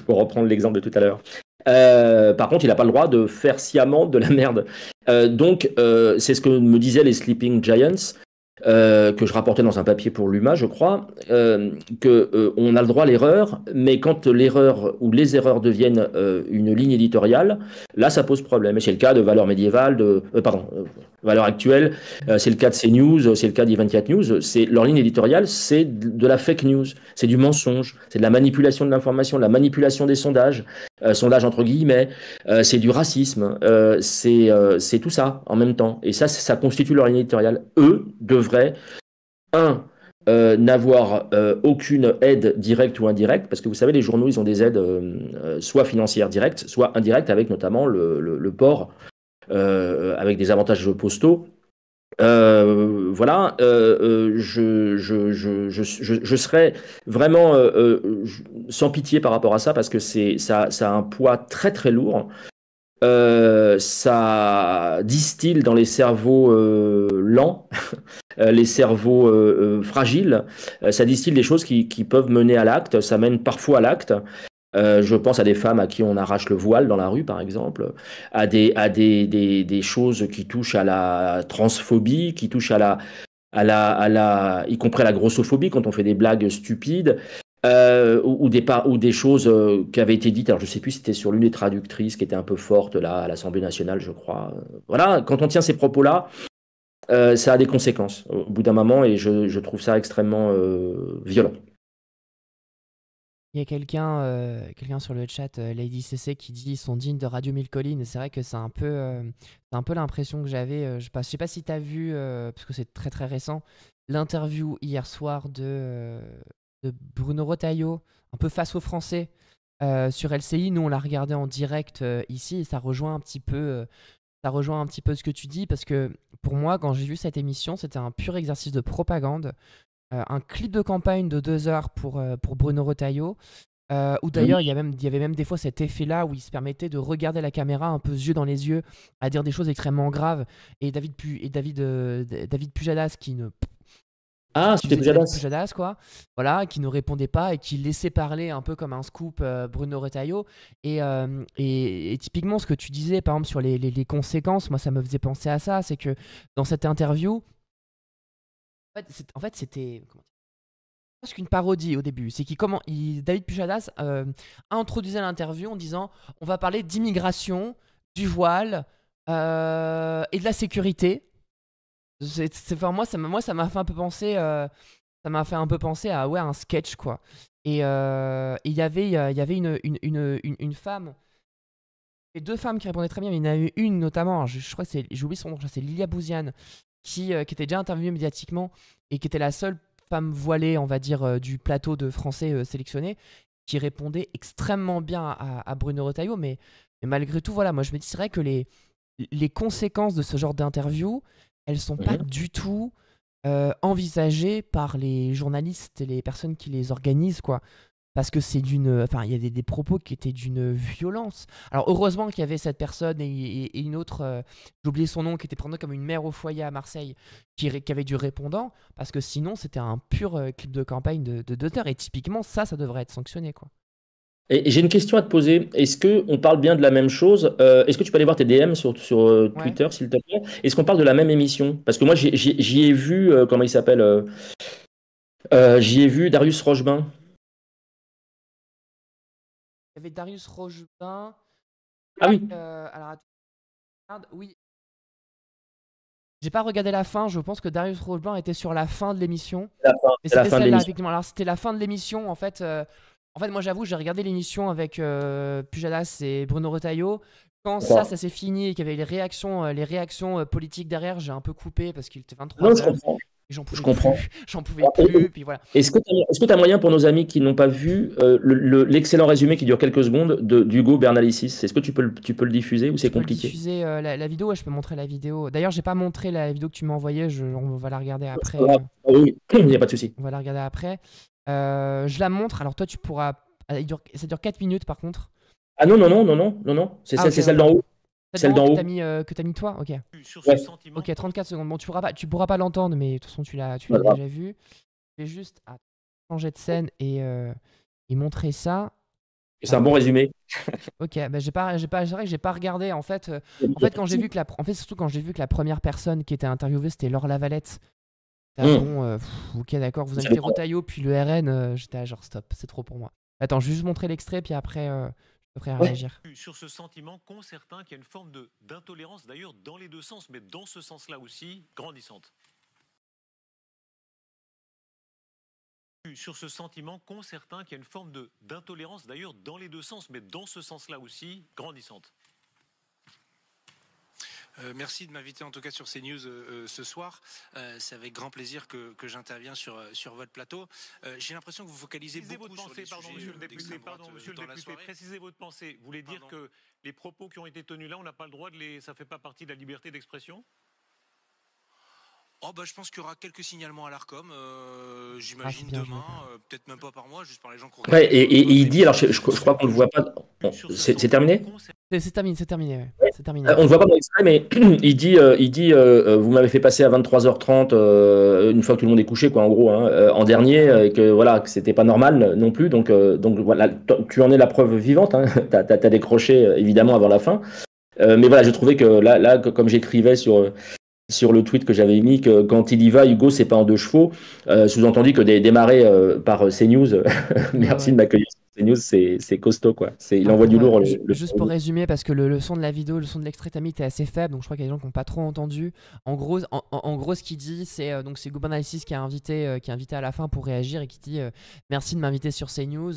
pour reprendre l'exemple de tout à l'heure. Par contre, il n'a pas le droit de faire sciemment de la merde. Donc, c'est ce que me disaient les Sleeping Giants, que je rapportais dans un papier pour l'UMA, je crois, on a le droit à l'erreur, mais quand l'erreur ou les erreurs deviennent une ligne éditoriale, là, ça pose problème. Et c'est le cas de Valeurs médiévales, Valeurs actuelles, c'est le cas de CNews, c'est le cas d'E24 News. Leur ligne éditoriale, c'est de la fake news, c'est du mensonge, c'est de la manipulation de l'information, de la manipulation des sondages, sondages entre guillemets, c'est du racisme, c'est tout ça en même temps. Et ça constitue leur ligne éditoriale. Eux devraient, n'avoir aucune aide directe ou indirecte, parce que vous savez, les journaux, ils ont des aides soit financières directes, soit indirectes, avec notamment le port, avec des avantages postaux. Voilà, je serais vraiment sans pitié par rapport à ça, parce que ça a un poids très très lourd. Ça distille dans les cerveaux lents, les cerveaux fragiles, ça distille des choses qui peuvent mener à l'acte, ça mène parfois à l'acte. Je pense à des femmes à qui on arrache le voile dans la rue, par exemple, à des choses qui touchent à la transphobie, qui touchent y compris à la grossophobie quand on fait des blagues stupides, ou des choses qui avaient été dites. Alors, je sais plus si c'était sur l'une des traductrices qui était un peu forte là à l'Assemblée nationale, je crois. Voilà, quand on tient ces propos-là, ça a des conséquences au bout d'un moment, et je trouve ça extrêmement violent. Il y a quelqu'un sur le chat, Lady CC, qui dit ils sont dignes de Radio Mille Collines. Et c'est vrai que c'est un peu l'impression que j'avais. Je sais pas si tu as vu, parce que c'est très très récent, l'interview hier soir de Bruno Retailleau, un peu face aux Français, sur LCI. Nous, on l'a regardé en direct ici et ça rejoint un petit peu ce que tu dis parce que pour moi, quand j'ai vu cette émission, c'était un pur exercice de propagande. Un clip de campagne de 2 heures pour Bruno Retailleau. Où Mhm. d'ailleurs, il y avait même des fois cet effet-là où il se permettait de regarder la caméra un peu yeux dans les yeux, à dire des choses extrêmement graves. Et David Pujadas Ah, qui c'était faisait du David Pujadas. Pujadas, quoi, voilà, qui ne répondait pas et qui laissait parler un peu comme un scoop Bruno Retailleau. Et typiquement, ce que tu disais, par exemple, sur les conséquences, moi, ça me faisait penser à ça. C'est que dans cette interview, en fait, c'était presque une parodie au début. C'est David Pujadas introduisait l'interview en disant on va parler d'immigration, du voile et de la sécurité. Enfin, moi, ça m'a fait un peu penser, ça m'a fait un peu penser à ouais, un sketch quoi. Et il y avait une femme, et deux femmes qui répondaient très bien, mais il y en a eu une notamment, je crois que j'ai oublié son nom, je crois que c'est Lilia Bouziane, qui était déjà interviewée médiatiquement et qui était la seule femme voilée, on va dire, du plateau de Français sélectionnés, qui répondait extrêmement bien à Bruno Retailleau, mais malgré tout, voilà, moi je me dis, c'est vrai que les conséquences de ce genre d'interview, elles sont pas Mhm. du tout envisagées par les journalistes et les personnes qui les organisent, quoi. Parce que enfin, il y a des propos qui étaient d'une violence. Alors, heureusement qu'il y avait cette personne et une autre, j'ai oublié son nom, qui était présentée comme une mère au foyer à Marseille, qui avait du répondant, parce que sinon, c'était un pur clip de campagne de 2 heures. Et typiquement, ça devrait être sanctionné, quoi. Et j'ai une question à te poser. Est-ce que on parle bien de la même chose? Est-ce que tu peux aller voir tes DM sur Ouais. Twitter, s'il te plaît? Est-ce qu'on parle de la même émission? Parce que moi, j'y ai vu, comment il s'appelle? J'y ai vu Darius Rochebain. Il y avait Darius Rochebain. Ah oui, Alors, attends, oui. J'ai pas regardé la fin, je pense que Darius Rochebain était sur la fin de l'émission. Mais c'est la c'était fin de celle-là, l'émission. effectivement. Alors, c'était la fin de l'émission. En fait, moi, j'avoue, j'ai regardé l'émission avec Pujadas et Bruno Retailleau. Quand ça D'accord. s'est fini et qu'il y avait les réactions politiques derrière, j'ai un peu coupé parce qu'il était Non, je 23 heures comprends. et j'en Je pouvais comprends. plus. J'en pouvais plus. Puis voilà. Est-ce que tu as moyen pour nos amis qui n'ont pas vu l'excellent résumé qui dure quelques secondes d'Hugo Bernalicis? Est-ce que tu peux le diffuser ou Je c'est peux le compliqué? diffuser la vidéo. Ouais, je peux montrer la vidéo. D'ailleurs, j'ai pas montré la vidéo que tu m'as envoyée. On va la regarder C'est après. pas grave. Ah oui, il n'y a pas de souci. On va la regarder après. Je la montre. Alors, toi, tu pourras. Ça dure 4 minutes par contre. Ah non, non, non, non, non, non, non. Ah, ok, C'est celle d'en d'accord. haut. Celle Celle d'en haut d'en haut. que t'as mis toi. Ok. Sur ce Ouais, sentiment. Ok, 34 secondes. Bon, tu pourras pas l'entendre, mais de toute façon, tu pas l'as grave. déjà vu. Je vais juste changer de scène et montrer ça. C'est un Hop. bon résumé. Ok, bah c'est vrai que j'ai pas regardé. En fait, surtout quand j'ai vu que la première personne qui était interviewée, c'était Laure Lavalette. Ah Hum, bon, ok, d'accord. Vous vous invitez savez pas. Rotaillot, puis le RN. J'étais genre stop, c'est trop pour moi. Attends, je vais juste montrer l'extrait, puis après, je te ferai Ouais. réagir. Sur ce sentiment qu'ont certains qu'il y a une forme d'intolérance, d'ailleurs dans les deux sens, mais dans ce sens-là aussi, grandissante. Sur ce sentiment qu'ont certains qu'il y a une forme d'intolérance, d'ailleurs dans les deux sens, mais dans ce sens-là aussi, grandissante. Merci de m'inviter en tout cas sur CNews ce soir. C'est avec grand plaisir que j'interviens sur votre plateau. J'ai l'impression que vous focalisez Précisez beaucoup votre sur les pensée, pardon, sujets monsieur le député, d'extrême droite monsieur le dans la député, soirée. précisez votre pensée. Vous voulez dire Pardon. que les propos qui ont été tenus là, on n'a pas le droit ça fait pas partie de la liberté d'expression? Oh bah je pense qu'il y aura quelques signalements à l'Arcom, Ah, c'est j'imagine bien joué. demain, peut-être même pas par moi, juste par les gens qui Ouais, regardent et votre il dit, alors émission. je crois qu'on ne le voit pas. Bon, Sur ce c'est sentiment terminé? qu'ont C'est terminé, ouais. C'est terminé. On ne le voit pas dans l'extrait, mais il dit vous m'avez fait passer à 23h30 une fois que tout le monde est couché, quoi, en gros, hein, en dernier, Ouais. et que voilà, que c'était pas normal non plus. Donc voilà, tu en es la preuve vivante. Hein, t'as décroché évidemment avant la fin. Mais voilà, je trouvais que là comme j'écrivais sur le tweet que j'avais mis, que quand il y va, Hugo, c'est pas en deux chevaux. Sous-entendu que démarrer par CNews, Ouais, merci ouais. de m'accueillir sur CNews, c'est costaud, quoi. Il Alors envoie du lourd. juste pour résumer, parce que le son de la vidéo, le son de l'extrait que t'as mis était assez faible, donc je crois qu'il y a des gens qui n'ont pas trop entendu. En gros, ce qu'il dit, c'est Gouban Alexis qui est invité à la fin pour réagir et qui dit merci de m'inviter sur CNews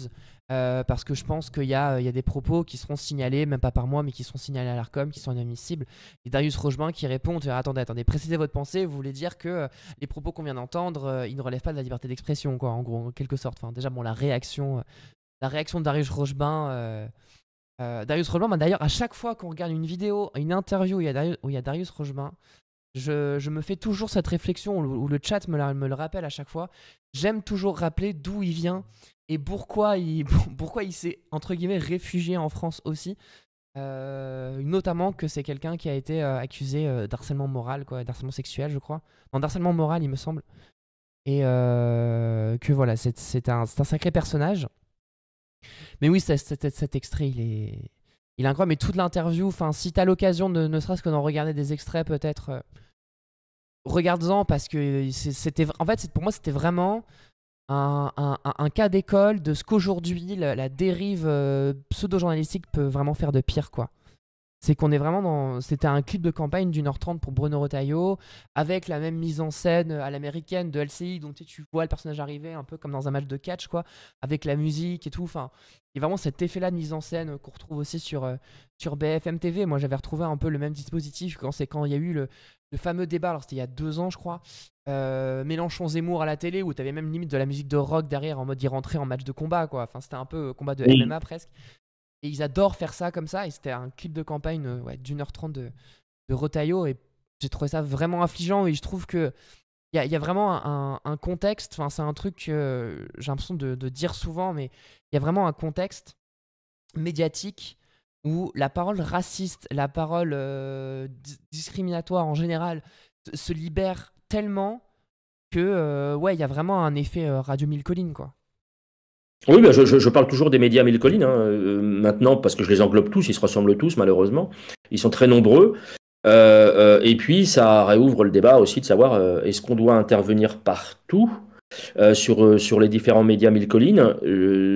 parce que je pense qu'il y a des propos qui seront signalés, même pas par moi, mais qui seront signalés à l'Arcom, qui sont inadmissibles. Et Darius Rochebain qui répond attendez, précisez votre pensée, vous voulez dire que les propos qu'on vient d'entendre, ils ne relèvent pas de la liberté d'expression, quoi, en gros, en quelque sorte. Enfin, déjà, bon, la réaction. la réaction de Darius Rochebin. Darius Rochebin, bah, d'ailleurs, à chaque fois qu'on regarde une vidéo, une interview où il y a Darius Rochebin, je me fais toujours cette réflexion où le chat me le rappelle à chaque fois. J'aime toujours rappeler d'où il vient et pourquoi pourquoi il s'est, entre guillemets, réfugié en France aussi. Notamment que c'est quelqu'un qui a été accusé d'harcèlement moral, quoi, d'harcèlement sexuel, je crois. Non, d'harcèlement moral, il me semble. Et que voilà, c'est un sacré personnage. Mais oui, cet extrait, il est incroyable. Mais toute l'interview, enfin, si t'as l'occasion de ne serait-ce que d'en regarder des extraits, peut-être, regarde-en parce que en fait, pour moi, c'était vraiment un cas d'école de ce qu'aujourd'hui la dérive pseudo-journalistique peut vraiment faire de pire, quoi. C'est qu'on est vraiment dans. C'était un clip de campagne d'1h30 pour Bruno Retailleau, avec la même mise en scène à l'américaine de LCI, donc tu vois le personnage arriver un peu comme dans un match de catch, quoi, avec la musique et tout. Enfin, il y a vraiment cet effet-là de mise en scène qu'on retrouve aussi sur BFM TV. Moi, j'avais retrouvé un peu le même dispositif quand il y a eu le fameux débat, alors c'était il y a 2 ans, je crois, Mélenchon-Zemmour à la télé, où tu avais même limite de la musique de rock derrière en mode y rentrer en match de combat, quoi. Enfin, c'était un peu combat de MMA presque. Et ils adorent faire ça comme ça. Et c'était un clip de campagne d'1h30 de Retailleau. Et j'ai trouvé ça vraiment affligeant. Et je trouve qu'il y a vraiment un contexte. Enfin, c'est un truc que j'ai l'impression de dire souvent. Mais il y a vraiment un contexte médiatique où la parole raciste, la parole discriminatoire en général se libère tellement que il y a vraiment un effet Radio Mille Collines, quoi. Oui, bah, je parle toujours des médias Mille Collines, hein, maintenant, parce que je les englobe tous, ils se ressemblent tous, malheureusement. Ils sont très nombreux. Et puis, ça réouvre le débat aussi de savoir est-ce qu'on doit intervenir partout sur les différents médias Mille Collines.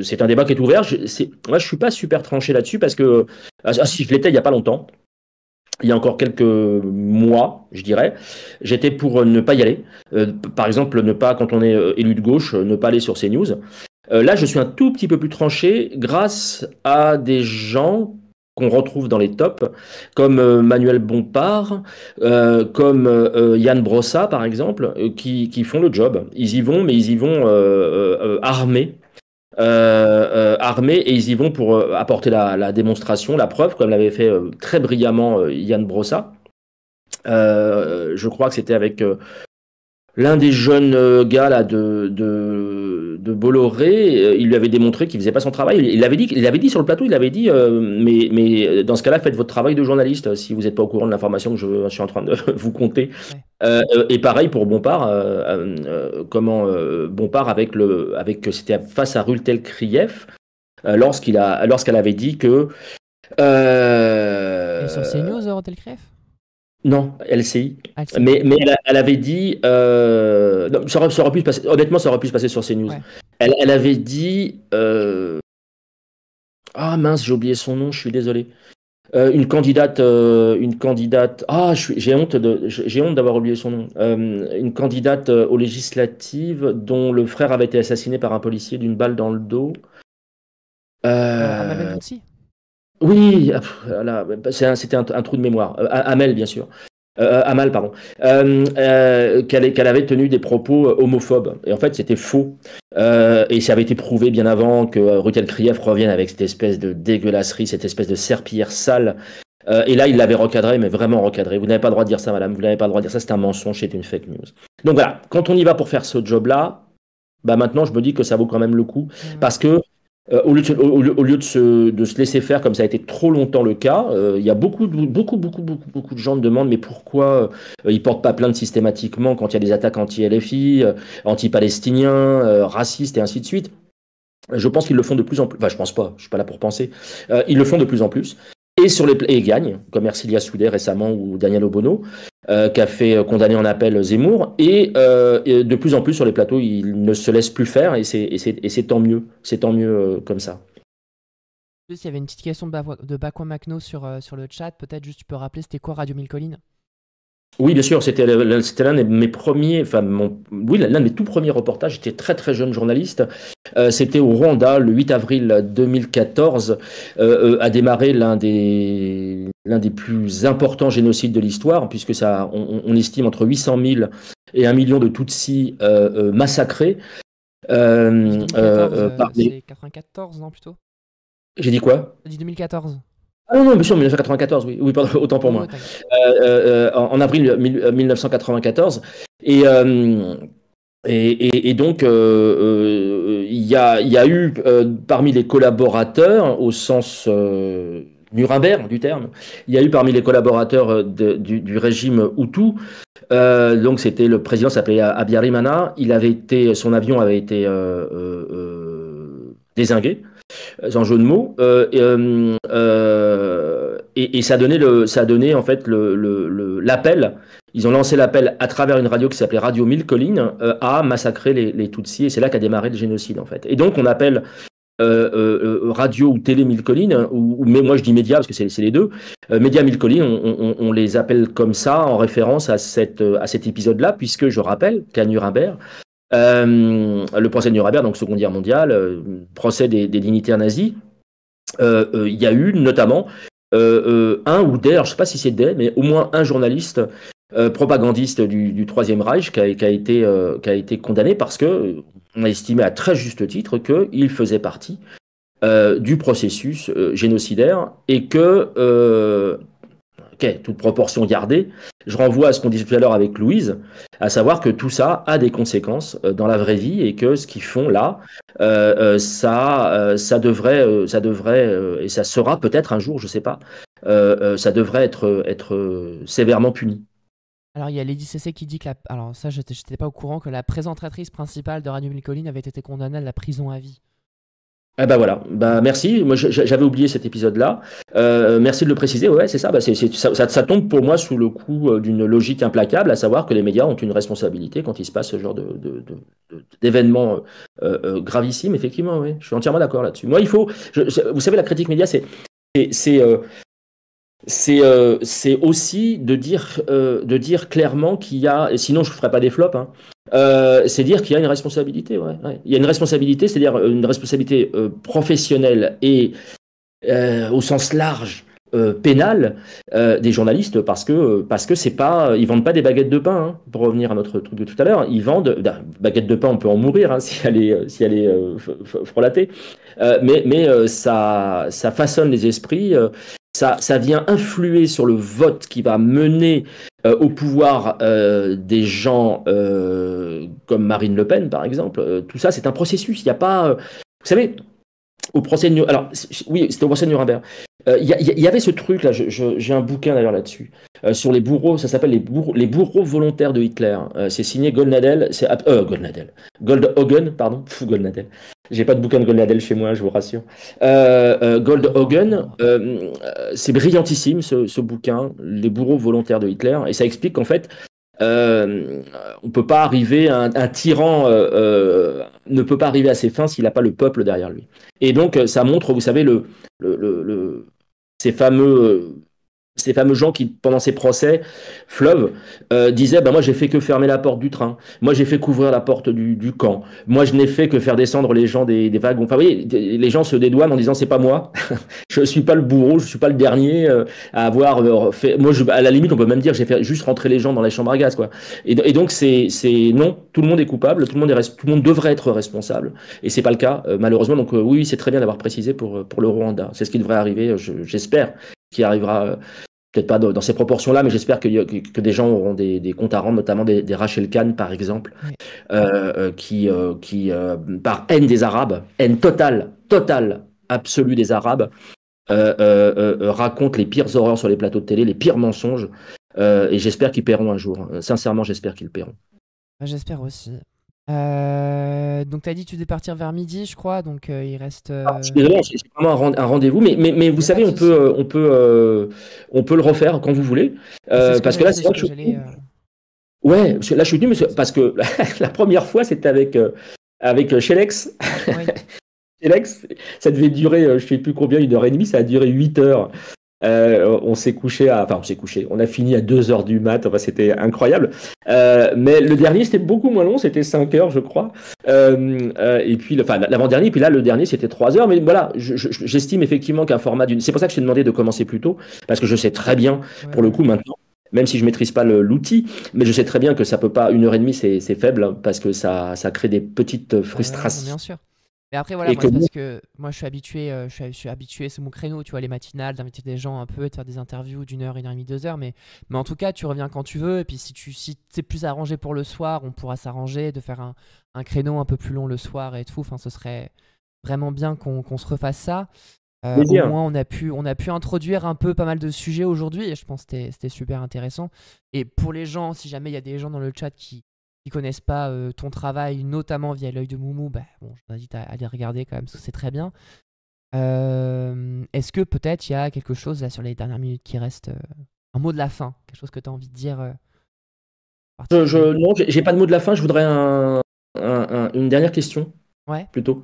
C'est un débat qui est ouvert. Moi, je suis pas super tranché là-dessus parce que, si je l'étais il n'y a pas longtemps, il y a encore quelques mois, je dirais, j'étais pour ne pas y aller. Par exemple, ne pas, quand on est élu de gauche, ne pas aller sur CNews. Là, je suis un tout petit peu plus tranché grâce à des gens qu'on retrouve dans les tops, comme Manuel Bompard, comme Yann Brossa, par exemple, qui font le job. Ils y vont, mais ils y vont armés. Armés, et ils y vont pour apporter la démonstration, la preuve, comme l'avait fait très brillamment Yann Brossa. Je crois que c'était avec l'un des jeunes gars là de Bolloré. Il lui avait démontré qu'il faisait pas son travail. Il avait dit sur le plateau, il avait dit mais dans ce cas-là, faites votre travail de journaliste si vous n'êtes pas au courant de l'information que je suis en train de vous conter. Ouais. Et pareil pour Bompard. Bompard avec c'était face à Rultel Krief lorsqu'elle avait dit que Et sur CNews, Rultel Krief. Non, LCI. Mais elle avait dit. Non, ça aurait pu se passer, honnêtement, ça aurait pu se passer sur CNews. Ouais. Elle avait dit. Ah mince, j'ai oublié son nom, je suis désolé. Une candidate. Ah, j'ai honte d'avoir oublié son nom. Une candidate aux législatives dont le frère avait été assassiné par un policier d'une balle dans le dos. Amel Bentoutsi. Oui, c'était un trou de mémoire. Amel, bien sûr. Amal, pardon. Qu'elle avait tenu des propos homophobes. Et en fait, c'était faux. Et ça avait été prouvé bien avant que Rultel Krief revienne avec cette espèce de dégueulasserie, cette espèce de serpillière sale. Et là, il l'avait recadré, mais vraiment recadré. Vous n'avez pas le droit de dire ça, madame. Vous n'avez pas le droit de dire ça. C'est un mensonge, c'est une fake news. Donc voilà, quand on y va pour faire ce job-là, bah maintenant, je me dis que ça vaut quand même le coup. Parce que au lieu de se laisser faire comme ça a été trop longtemps le cas, il y a beaucoup de gens me demandent mais pourquoi ils portent pas plainte systématiquement quand il y a des attaques anti-LFI, anti-palestiniens, racistes et ainsi de suite. Je pense qu'ils le font de plus en plus. Enfin, je pense pas. Je suis pas là pour penser. Ils le font de plus en plus. Et ils gagnent, comme Ercilia Soudet récemment ou Daniel Obono, qui a fait condamner en appel Zemmour. Et de plus en plus sur les plateaux, ils ne se laissent plus faire et c'est tant mieux. C'est tant mieux comme ça. Il y avait une petite question de Bakwa Macno sur le chat. Peut-être juste tu peux rappeler, c'était quoi Radio Mille Collines ? Oui, bien sûr, c'était l'un de mes premiers, l'un de mes tout premiers reportages. J'étais très très jeune journaliste. C'était au Rwanda, le 8 avril 2014, a démarré l'un des plus importants génocides de l'histoire, puisque on estime entre 800 000 et 1 million de Tutsis massacrés. par les... C'est 94, non, plutôt? J'ai dit quoi? T'as dit 2014. Ah non, non, bien sûr, 1994, oui, oui, pardon, autant pour Oh, moi. t'inquiète. En avril 1994. Et, donc, il y a eu parmi les collaborateurs, au sens Nuremberg du terme, il y a eu parmi les collaborateurs du régime Hutu, donc c'était le président s'appelait Habyarimana, son avion avait été dézingué, sans jeu de mots, et ça a donné en fait l'appel. Ils ont lancé l'appel à travers une radio qui s'appelait Radio Mille Collines à massacrer les Tutsis, et c'est là qu'a démarré le génocide en fait. Et donc on appelle radio ou télé Mille Collines, mais moi je dis média parce que c'est les deux. Média Mille Collines, on les appelle comme ça en référence à cet épisode-là, puisque je rappelle qu'à Nuremberg, le procès de Nuremberg, donc Seconde Guerre mondiale, procès des dignitaires nazis, il y a eu notamment un ou des, alors je ne sais pas si c'est des, mais au moins un journaliste propagandiste du Troisième Reich qui a été condamné parce que on a estimé à très juste titre qu'il faisait partie du processus génocidaire et que ok, toute proportion gardée, je renvoie à ce qu'on disait tout à l'heure avec Louise, à savoir que tout ça a des conséquences dans la vraie vie et que ce qu'ils font là, ça devrait, et ça sera peut-être un jour, je sais pas, ça devrait être sévèrement puni. Alors, il y a Lady CC qui dit que alors ça, j'étais pas au courant que la présentatrice principale de Radio Mille Collines avait été condamnée à la prison à vie. Ah bah voilà, bah merci. Moi j'avais oublié cet épisode-là. Merci de le préciser. Ouais, c'est ça. Bah ça tombe pour moi sous le coup d'une logique implacable, à savoir que les médias ont une responsabilité quand il se passe ce genre d'événements gravissimes. Effectivement, oui, je suis entièrement d'accord là-dessus. Moi, vous savez, la critique média, c'est aussi de dire clairement qu'il y a, et sinon je ne ferai pas des flops, hein, c'est dire qu'il y a une responsabilité. Ouais. Il y a une responsabilité, c'est-à-dire une responsabilité professionnelle et au sens large pénale des journalistes parce que c'est pas, ils vendent pas des baguettes de pain, hein, pour revenir à notre truc de tout à l'heure. Ils vendent baguette de pain, on peut en mourir, hein, si elle est frelatée, mais ça façonne les esprits. Ça vient influer sur le vote qui va mener au pouvoir des gens comme Marine Le Pen, par exemple. Tout ça, c'est un processus. Il n'y a pas... vous savez, au procès de alors oui, c'était au procès de Nuremberg. Il y avait ce truc là, j'ai un bouquin d'ailleurs là-dessus, sur les bourreaux, ça s'appelle les bourreaux volontaires de Hitler. C'est signé Goldnadel, Goldhagen, pardon, Goldnadel. J'ai pas de bouquin de Goldnadel chez moi, je vous rassure. Goldhagen, c'est brillantissime ce bouquin, les bourreaux volontaires de Hitler, et ça explique qu'en fait, on peut pas arriver, un tyran ne peut pas arriver à ses fins s'il n'a pas le peuple derrière lui. Et donc ça montre, vous savez, ces fameux gens qui, pendant ces procès, Fleuve, disaient moi j'ai fait que fermer la porte du train, moi j'ai fait couvrir la porte du camp, moi je n'ai fait que faire descendre les gens des wagons. Enfin, vous voyez, les gens se dédouanent en disant c'est pas moi, je suis pas le bourreau, je suis pas le dernier à avoir fait. Moi, à la limite, on peut même dire j'ai fait juste rentrer les gens dans les chambres à gaz, quoi. Et donc c'est non, tout le monde est coupable, tout le monde devrait être responsable, et c'est pas le cas malheureusement. Donc oui, c'est très bien d'avoir précisé pour le Rwanda. C'est ce qui devrait arriver, j'espère, qui arrivera. Peut-être pas dans ces proportions-là, mais j'espère que des gens auront des comptes à rendre, notamment des Rachel Kahn, par exemple, qui par haine des Arabes, haine totale, absolue des Arabes, racontent les pires horreurs sur les plateaux de télé, les pires mensonges, et j'espère qu'ils paieront un jour. Sincèrement, j'espère qu'ils paieront. J'espère aussi. Donc tu as dit que tu devais partir vers midi, je crois, donc il reste... Je suis désolé, c'est vraiment un rendez-vous, mais vous savez, on peut le refaire quand vous voulez, parce que là, c'est vrai que ouais, là je suis venu, parce que la première fois, c'était avec Shelex. Oui. Shelex, ça devait durer, je ne sais plus combien, 1h30, ça a duré 8 heures. On s'est couché on a fini à 2h du mat, enfin, c'était incroyable. Mais le dernier, c'était beaucoup moins long, c'était 5 heures, je crois. Et puis, l'avant-dernier, puis là, le dernier, c'était 3 heures. Mais voilà, j'estime effectivement qu'un format c'est pour ça que je t'ai demandé de commencer plus tôt, parce que je sais très bien, pour le coup, maintenant, même si je maîtrise pas l'outil, mais je sais très bien que ça peut pas, 1 heure et demie, c'est faible, hein, parce que ça crée des petites Ouais, non, frustrations. bien sûr. Mais après, voilà, Et moi, que c'est nous, parce que moi, je suis habitué, c'est mon créneau, tu vois, les matinales, d'inviter des gens un peu, de faire des interviews d'1 heure, 1 heure et demie, 2 heures. Mais en tout cas, tu reviens quand tu veux. Et puis, si c'est plus arrangé pour le soir, on pourra s'arranger de faire un créneau un peu plus long le soir et tout. Enfin, ce serait vraiment bien qu'on se refasse ça. Au plaisir. moins, on a pu introduire un peu pas mal de sujets aujourd'hui et je pense que c'était super intéressant. Et pour les gens, si jamais il y a des gens dans le chat qui connaissent pas ton travail, notamment via l'œil de Moumou, bah, bon, je t'invite à les regarder quand même, parce que c'est très bien. Est-ce que peut-être il y a quelque chose là sur les dernières minutes qui restent, un mot de la fin, quelque chose que tu as envie de dire particulier? Non, j'ai pas de mot de la fin. Je voudrais une dernière question, Ouais. plutôt.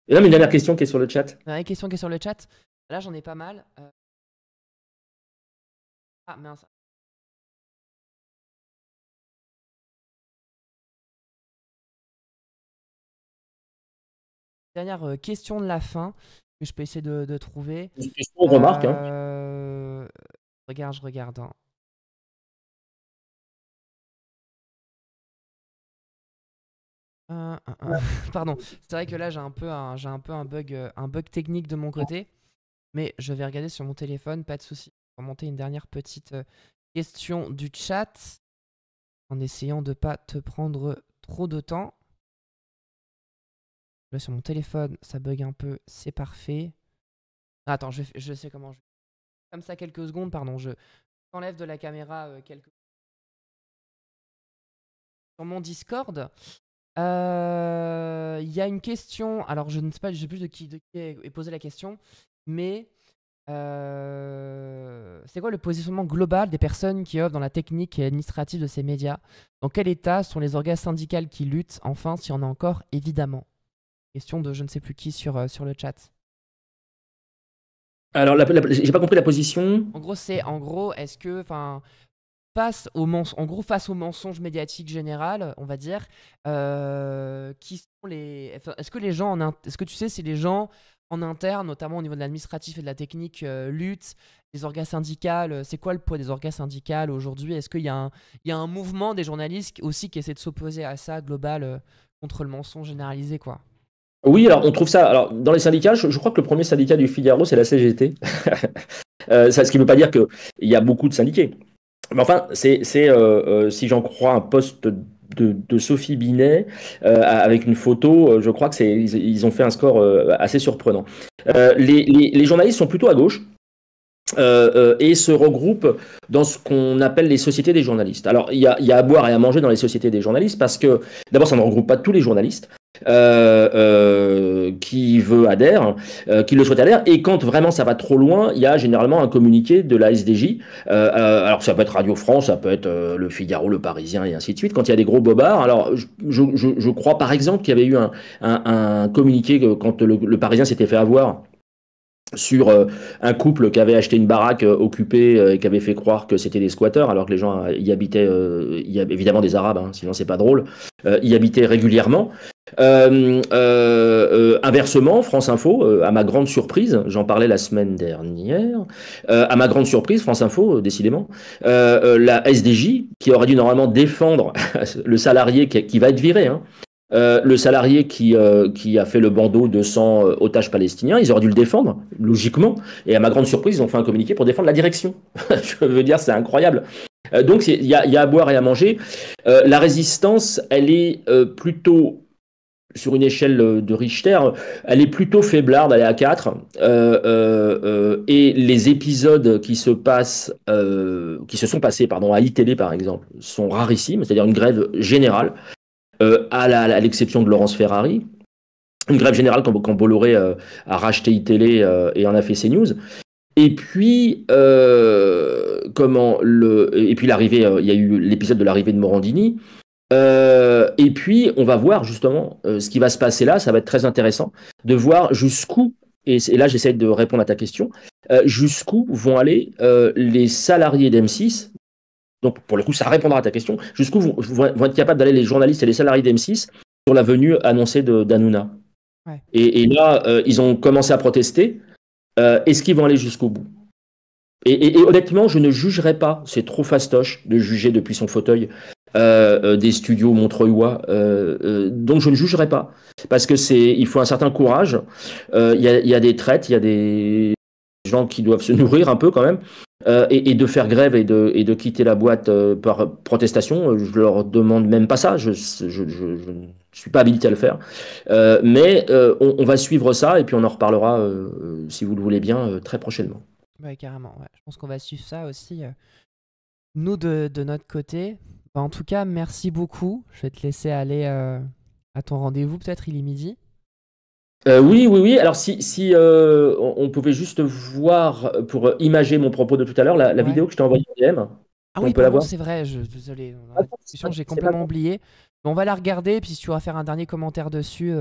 Et non, mais une dernière question qui est sur le chat. Une question qui est sur le chat. Là, j'en ai pas mal. Ah mince. Dernière question de la fin que je peux essayer de trouver. Une question, on remarque, hein. Je regarde, hein. Pardon, c'est vrai que là j'ai un peu un bug technique de mon côté, mais je vais regarder sur mon téléphone, pas de souci. On va monter une dernière petite question du chat en essayant de pas te prendre trop de temps. Là sur mon téléphone, ça bug un peu, c'est parfait. Ah, attends, je sais comment je. Comme ça quelques secondes, pardon, je t'enlève de la caméra quelques. Sur mon Discord. Il y a une question, alors je ne sais pas, je sais plus de qui est posé la question, mais c'est quoi le positionnement global des personnes qui œuvrent dans la technique et administrative de ces médias? Dans quel état sont les organes syndicaux qui luttent? Enfin, s'il y en a encore, évidemment. Question de je ne sais plus qui sur le chat. Alors, j'ai pas compris la position. En gros, est-ce que, enfin, face au mensonge médiatique général, on va dire, qui sont est-ce que les gens est-ce que tu sais si les gens en interne, notamment au niveau de l'administratif et de la technique, luttent, les organes syndicales, c'est quoi le poids des organes syndicales aujourd'hui? Est-ce qu'il y a il y a un mouvement des journalistes aussi qui essaie de s'opposer à ça, global, contre le mensonge généralisé, quoi? Oui, alors on trouve ça. Alors, dans les syndicats, je crois que le premier syndicat du Figaro, c'est la CGT. Ce qui ne veut pas dire qu'il y a beaucoup de syndiqués. Mais enfin, si j'en crois un post de Sophie Binet avec une photo, je crois que ils ont fait un score assez surprenant. Les journalistes sont plutôt à gauche. Et se regroupent dans ce qu'on appelle les sociétés des journalistes. Alors, il y a à boire et à manger dans les sociétés des journalistes parce que, d'abord, ça ne regroupe pas tous les journalistes qui le souhaitent adhèrent. Et quand vraiment ça va trop loin, il y a généralement un communiqué de la SDJ. Alors, ça peut être Radio France, ça peut être Le Figaro, Le Parisien et ainsi de suite. Quand il y a des gros bobards, alors je crois par exemple qu'il y avait eu un communiqué quand le Parisien s'était fait avoir sur un couple qui avait acheté une baraque occupée et qui avait fait croire que c'était des squatteurs alors que les gens y habitaient, il y a évidemment des Arabes, hein, sinon c'est pas drôle, y habitaient régulièrement. Inversement, France Info, à ma grande surprise, j'en parlais la semaine dernière, à ma grande surprise, France Info, décidément, la SDJ, qui aurait dû normalement défendre le salarié qui va être viré, hein, le salarié qui a fait le bandeau de 100 otages palestiniens, ils auraient dû le défendre, logiquement. Et à ma grande surprise, ils ont fait un communiqué pour défendre la direction. Je veux dire, c'est incroyable. Donc, il y a à boire et à manger. La résistance, elle est plutôt, sur une échelle de Richter, elle est plutôt faiblarde, elle est à 4. Et les épisodes qui se sont passés à iTélé, par exemple, sont rarissimes, c'est-à-dire une grève générale. À l'exception de Laurence Ferrari, une grève générale quand Bolloré a racheté iTélé et en a fait CNews. Et puis, l'arrivée, il y a eu l'épisode de l'arrivée de Morandini. Et puis, on va voir justement ce qui va se passer là. Ça va être très intéressant de voir jusqu'où, et là j'essaie de répondre à ta question, jusqu'où vont aller les salariés d'M6. Donc, pour le coup, ça répondra à ta question. Jusqu'où vont être capables d'aller les journalistes et les salariés d'M6 sur la venue annoncée d'Hanouna. Ouais. Et là, ils ont commencé à protester. Est-ce qu'ils vont aller jusqu'au bout? Et honnêtement, je ne jugerai pas. C'est trop fastoche de juger depuis son fauteuil des studios montreuillois. Donc je ne jugerai pas. Parce que il faut un certain courage. Il y a des traites, il y a des gens qui doivent se nourrir un peu quand même. Et de faire grève et de quitter la boîte par protestation, je leur demande même pas ça. Je ne suis pas habilité à le faire. Mais on va suivre ça et puis on en reparlera, si vous le voulez bien, très prochainement. Ouais, carrément. Ouais. Je pense qu'on va suivre ça aussi, nous, de notre côté. Bah, en tout cas, merci beaucoup. Je vais te laisser aller à ton rendez-vous. Peut-être il est midi. Oui. Alors, si on pouvait juste voir, pour imager mon propos de tout à l'heure, la Ouais. vidéo que je t'ai envoyée en DM. Ah On oui, peut la pardon, voir? c'est vrai. Désolé. Dans Ah, la discussion, j'ai c'est pas complètement grave. oublié. Mais on va la regarder. Et puis si tu vas faire un dernier commentaire dessus,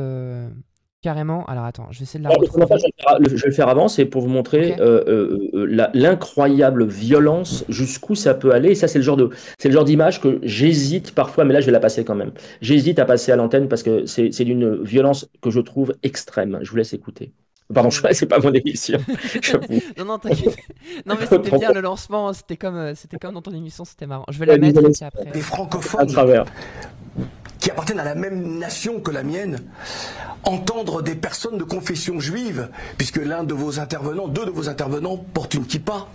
carrément. Alors attends, je vais essayer de la Ouais, je retrouver. vais le faire avant, c'est pour vous montrer Ok. l'incroyable violence, jusqu'où ça peut aller. Et ça, c'est le genre d'image que j'hésite parfois, mais là, je vais la passer quand même. J'hésite à passer à l'antenne parce que c'est d'une violence que je trouve extrême. Je vous laisse écouter. Pardon, c'est pas mon émission. J'avoue. Non, t'inquiète. Non, mais c'était Trop bien le lancement. C'était comme dans ton émission, c'était marrant. Je vais la mettre et désolé. puis après. Des À francophones travers. qui appartiennent à la même nation que la mienne, entendre des personnes de confession juive, puisque deux de vos intervenants portent une kippa,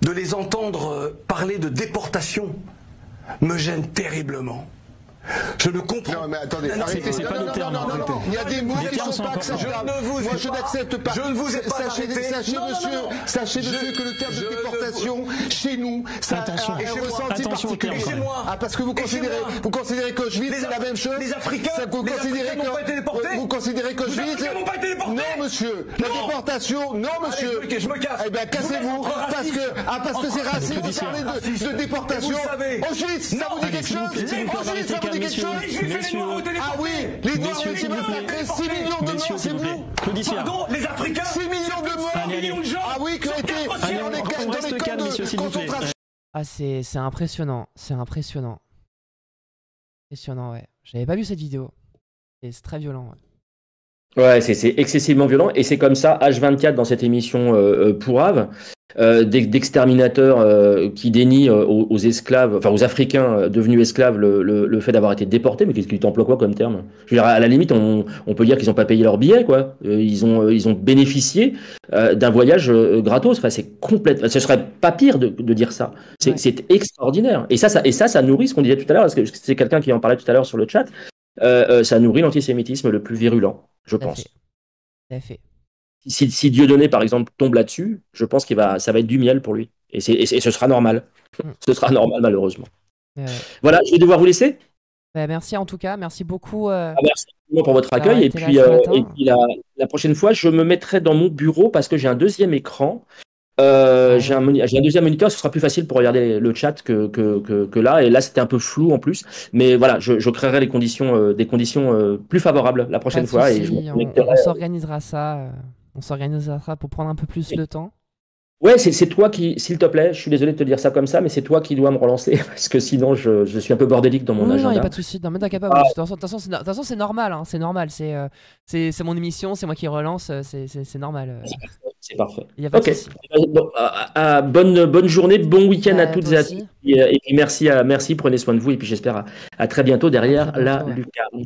de les entendre parler de déportation me gêne terriblement. Je ne comprends. Non mais attendez, Non, arrêtez, c'est pas nos termes. Il y a des mots qui ne sont pas acceptables. Moi je n'accepte pas. Je ne vous ai pas Sachez, arrêté. Sachez monsieur que le terme de déportation, chez nous, ça Attention. a un ressenti Attention au terme, particulier. quand même. Ah, parce que vous considérez qu'Auschwitz c'est la même chose. Les Africains n'ont pas été déportés. Vous considérez qu'Auschwitz. Les Africains n'ont pas été déportés. Non monsieur, la déportation, non monsieur. Allez, je me casse. Eh bien cassez-vous parce que c'est raciste. Vous parlez de déportation. Vous savez. Auschwitz, ça vous dit quelque chose? Auschwitz, ça vous dit quelque chose? Ah oui, les Noirs ont été massacrés, 6 millions de morts, c'est vous? Pardon, les Africains. 6 millions de morts, Allez, allez. millions de gens. Ah oui, qui ont été dans les camps reste calme, messieurs, s'il de vous plaît. concentration. Ah, c'est impressionnant. C'est impressionnant. Impressionnant, ouais. J'avais pas vu cette vidéo. C'est très violent, ouais. Ouais, c'est excessivement violent et c'est comme ça H24 dans cette émission pourrave d'exterminateurs qui dénient aux esclaves, enfin aux Africains devenus esclaves le fait d'avoir été déportés. Mais qu'est-ce qu'il t'emploie quoi comme terme? Je veux dire, à la limite, on peut dire qu'ils n'ont pas payé leur billet, quoi. Ils ont bénéficié d'un voyage gratos. Enfin, c'est complètement. Ce serait pas pire de dire ça. Ouais. C'est extraordinaire. Et ça nourrit ce qu'on disait tout à l'heure, parce que c'est quelqu'un qui en parlait tout à l'heure sur le chat. Ça nourrit l'antisémitisme le plus virulent, je Tout à pense. fait. Tout à fait. Si Dieudonné, par exemple, tombe là-dessus, je pense ça va être du miel pour lui. Et ce sera normal. Mm. Ce sera normal, malheureusement. Ouais. Voilà, je vais devoir vous laisser. Bah, merci en tout cas. Merci beaucoup. Merci pour votre d'avoir accueil. Et été là puis, ce matin. la prochaine fois, je me mettrai dans mon bureau parce que j'ai un deuxième écran. J'ai un deuxième moniteur, ce sera plus facile pour regarder le chat que là. Et là, c'était un peu flou en plus. Mais voilà, je créerai des conditions plus favorables la Pas prochaine de fois. Et soucis, je me on connecterai. s'organisera ça. On s'organisera ça pour prendre un peu plus le temps. Ouais, c'est toi qui, s'il te plaît, je suis désolé de te dire ça comme ça, mais c'est toi qui dois me relancer parce que sinon je suis un peu bordélique dans mon Oui, non, il n'y agenda. a pas de souci. Non, mais t'inquiète pas. Ah. De toute façon, c'est normal. Hein, c'est normal. C'est mon émission. C'est moi qui relance. C'est normal. C'est parfait. Il n'y a pas Ok. de souci. Bon, bonne journée, bon week-end à Bah, toutes toi et à aussi. tous. Et puis merci, prenez soin de vous et puis j'espère à très bientôt derrière À très bientôt, la ouais. lucarne.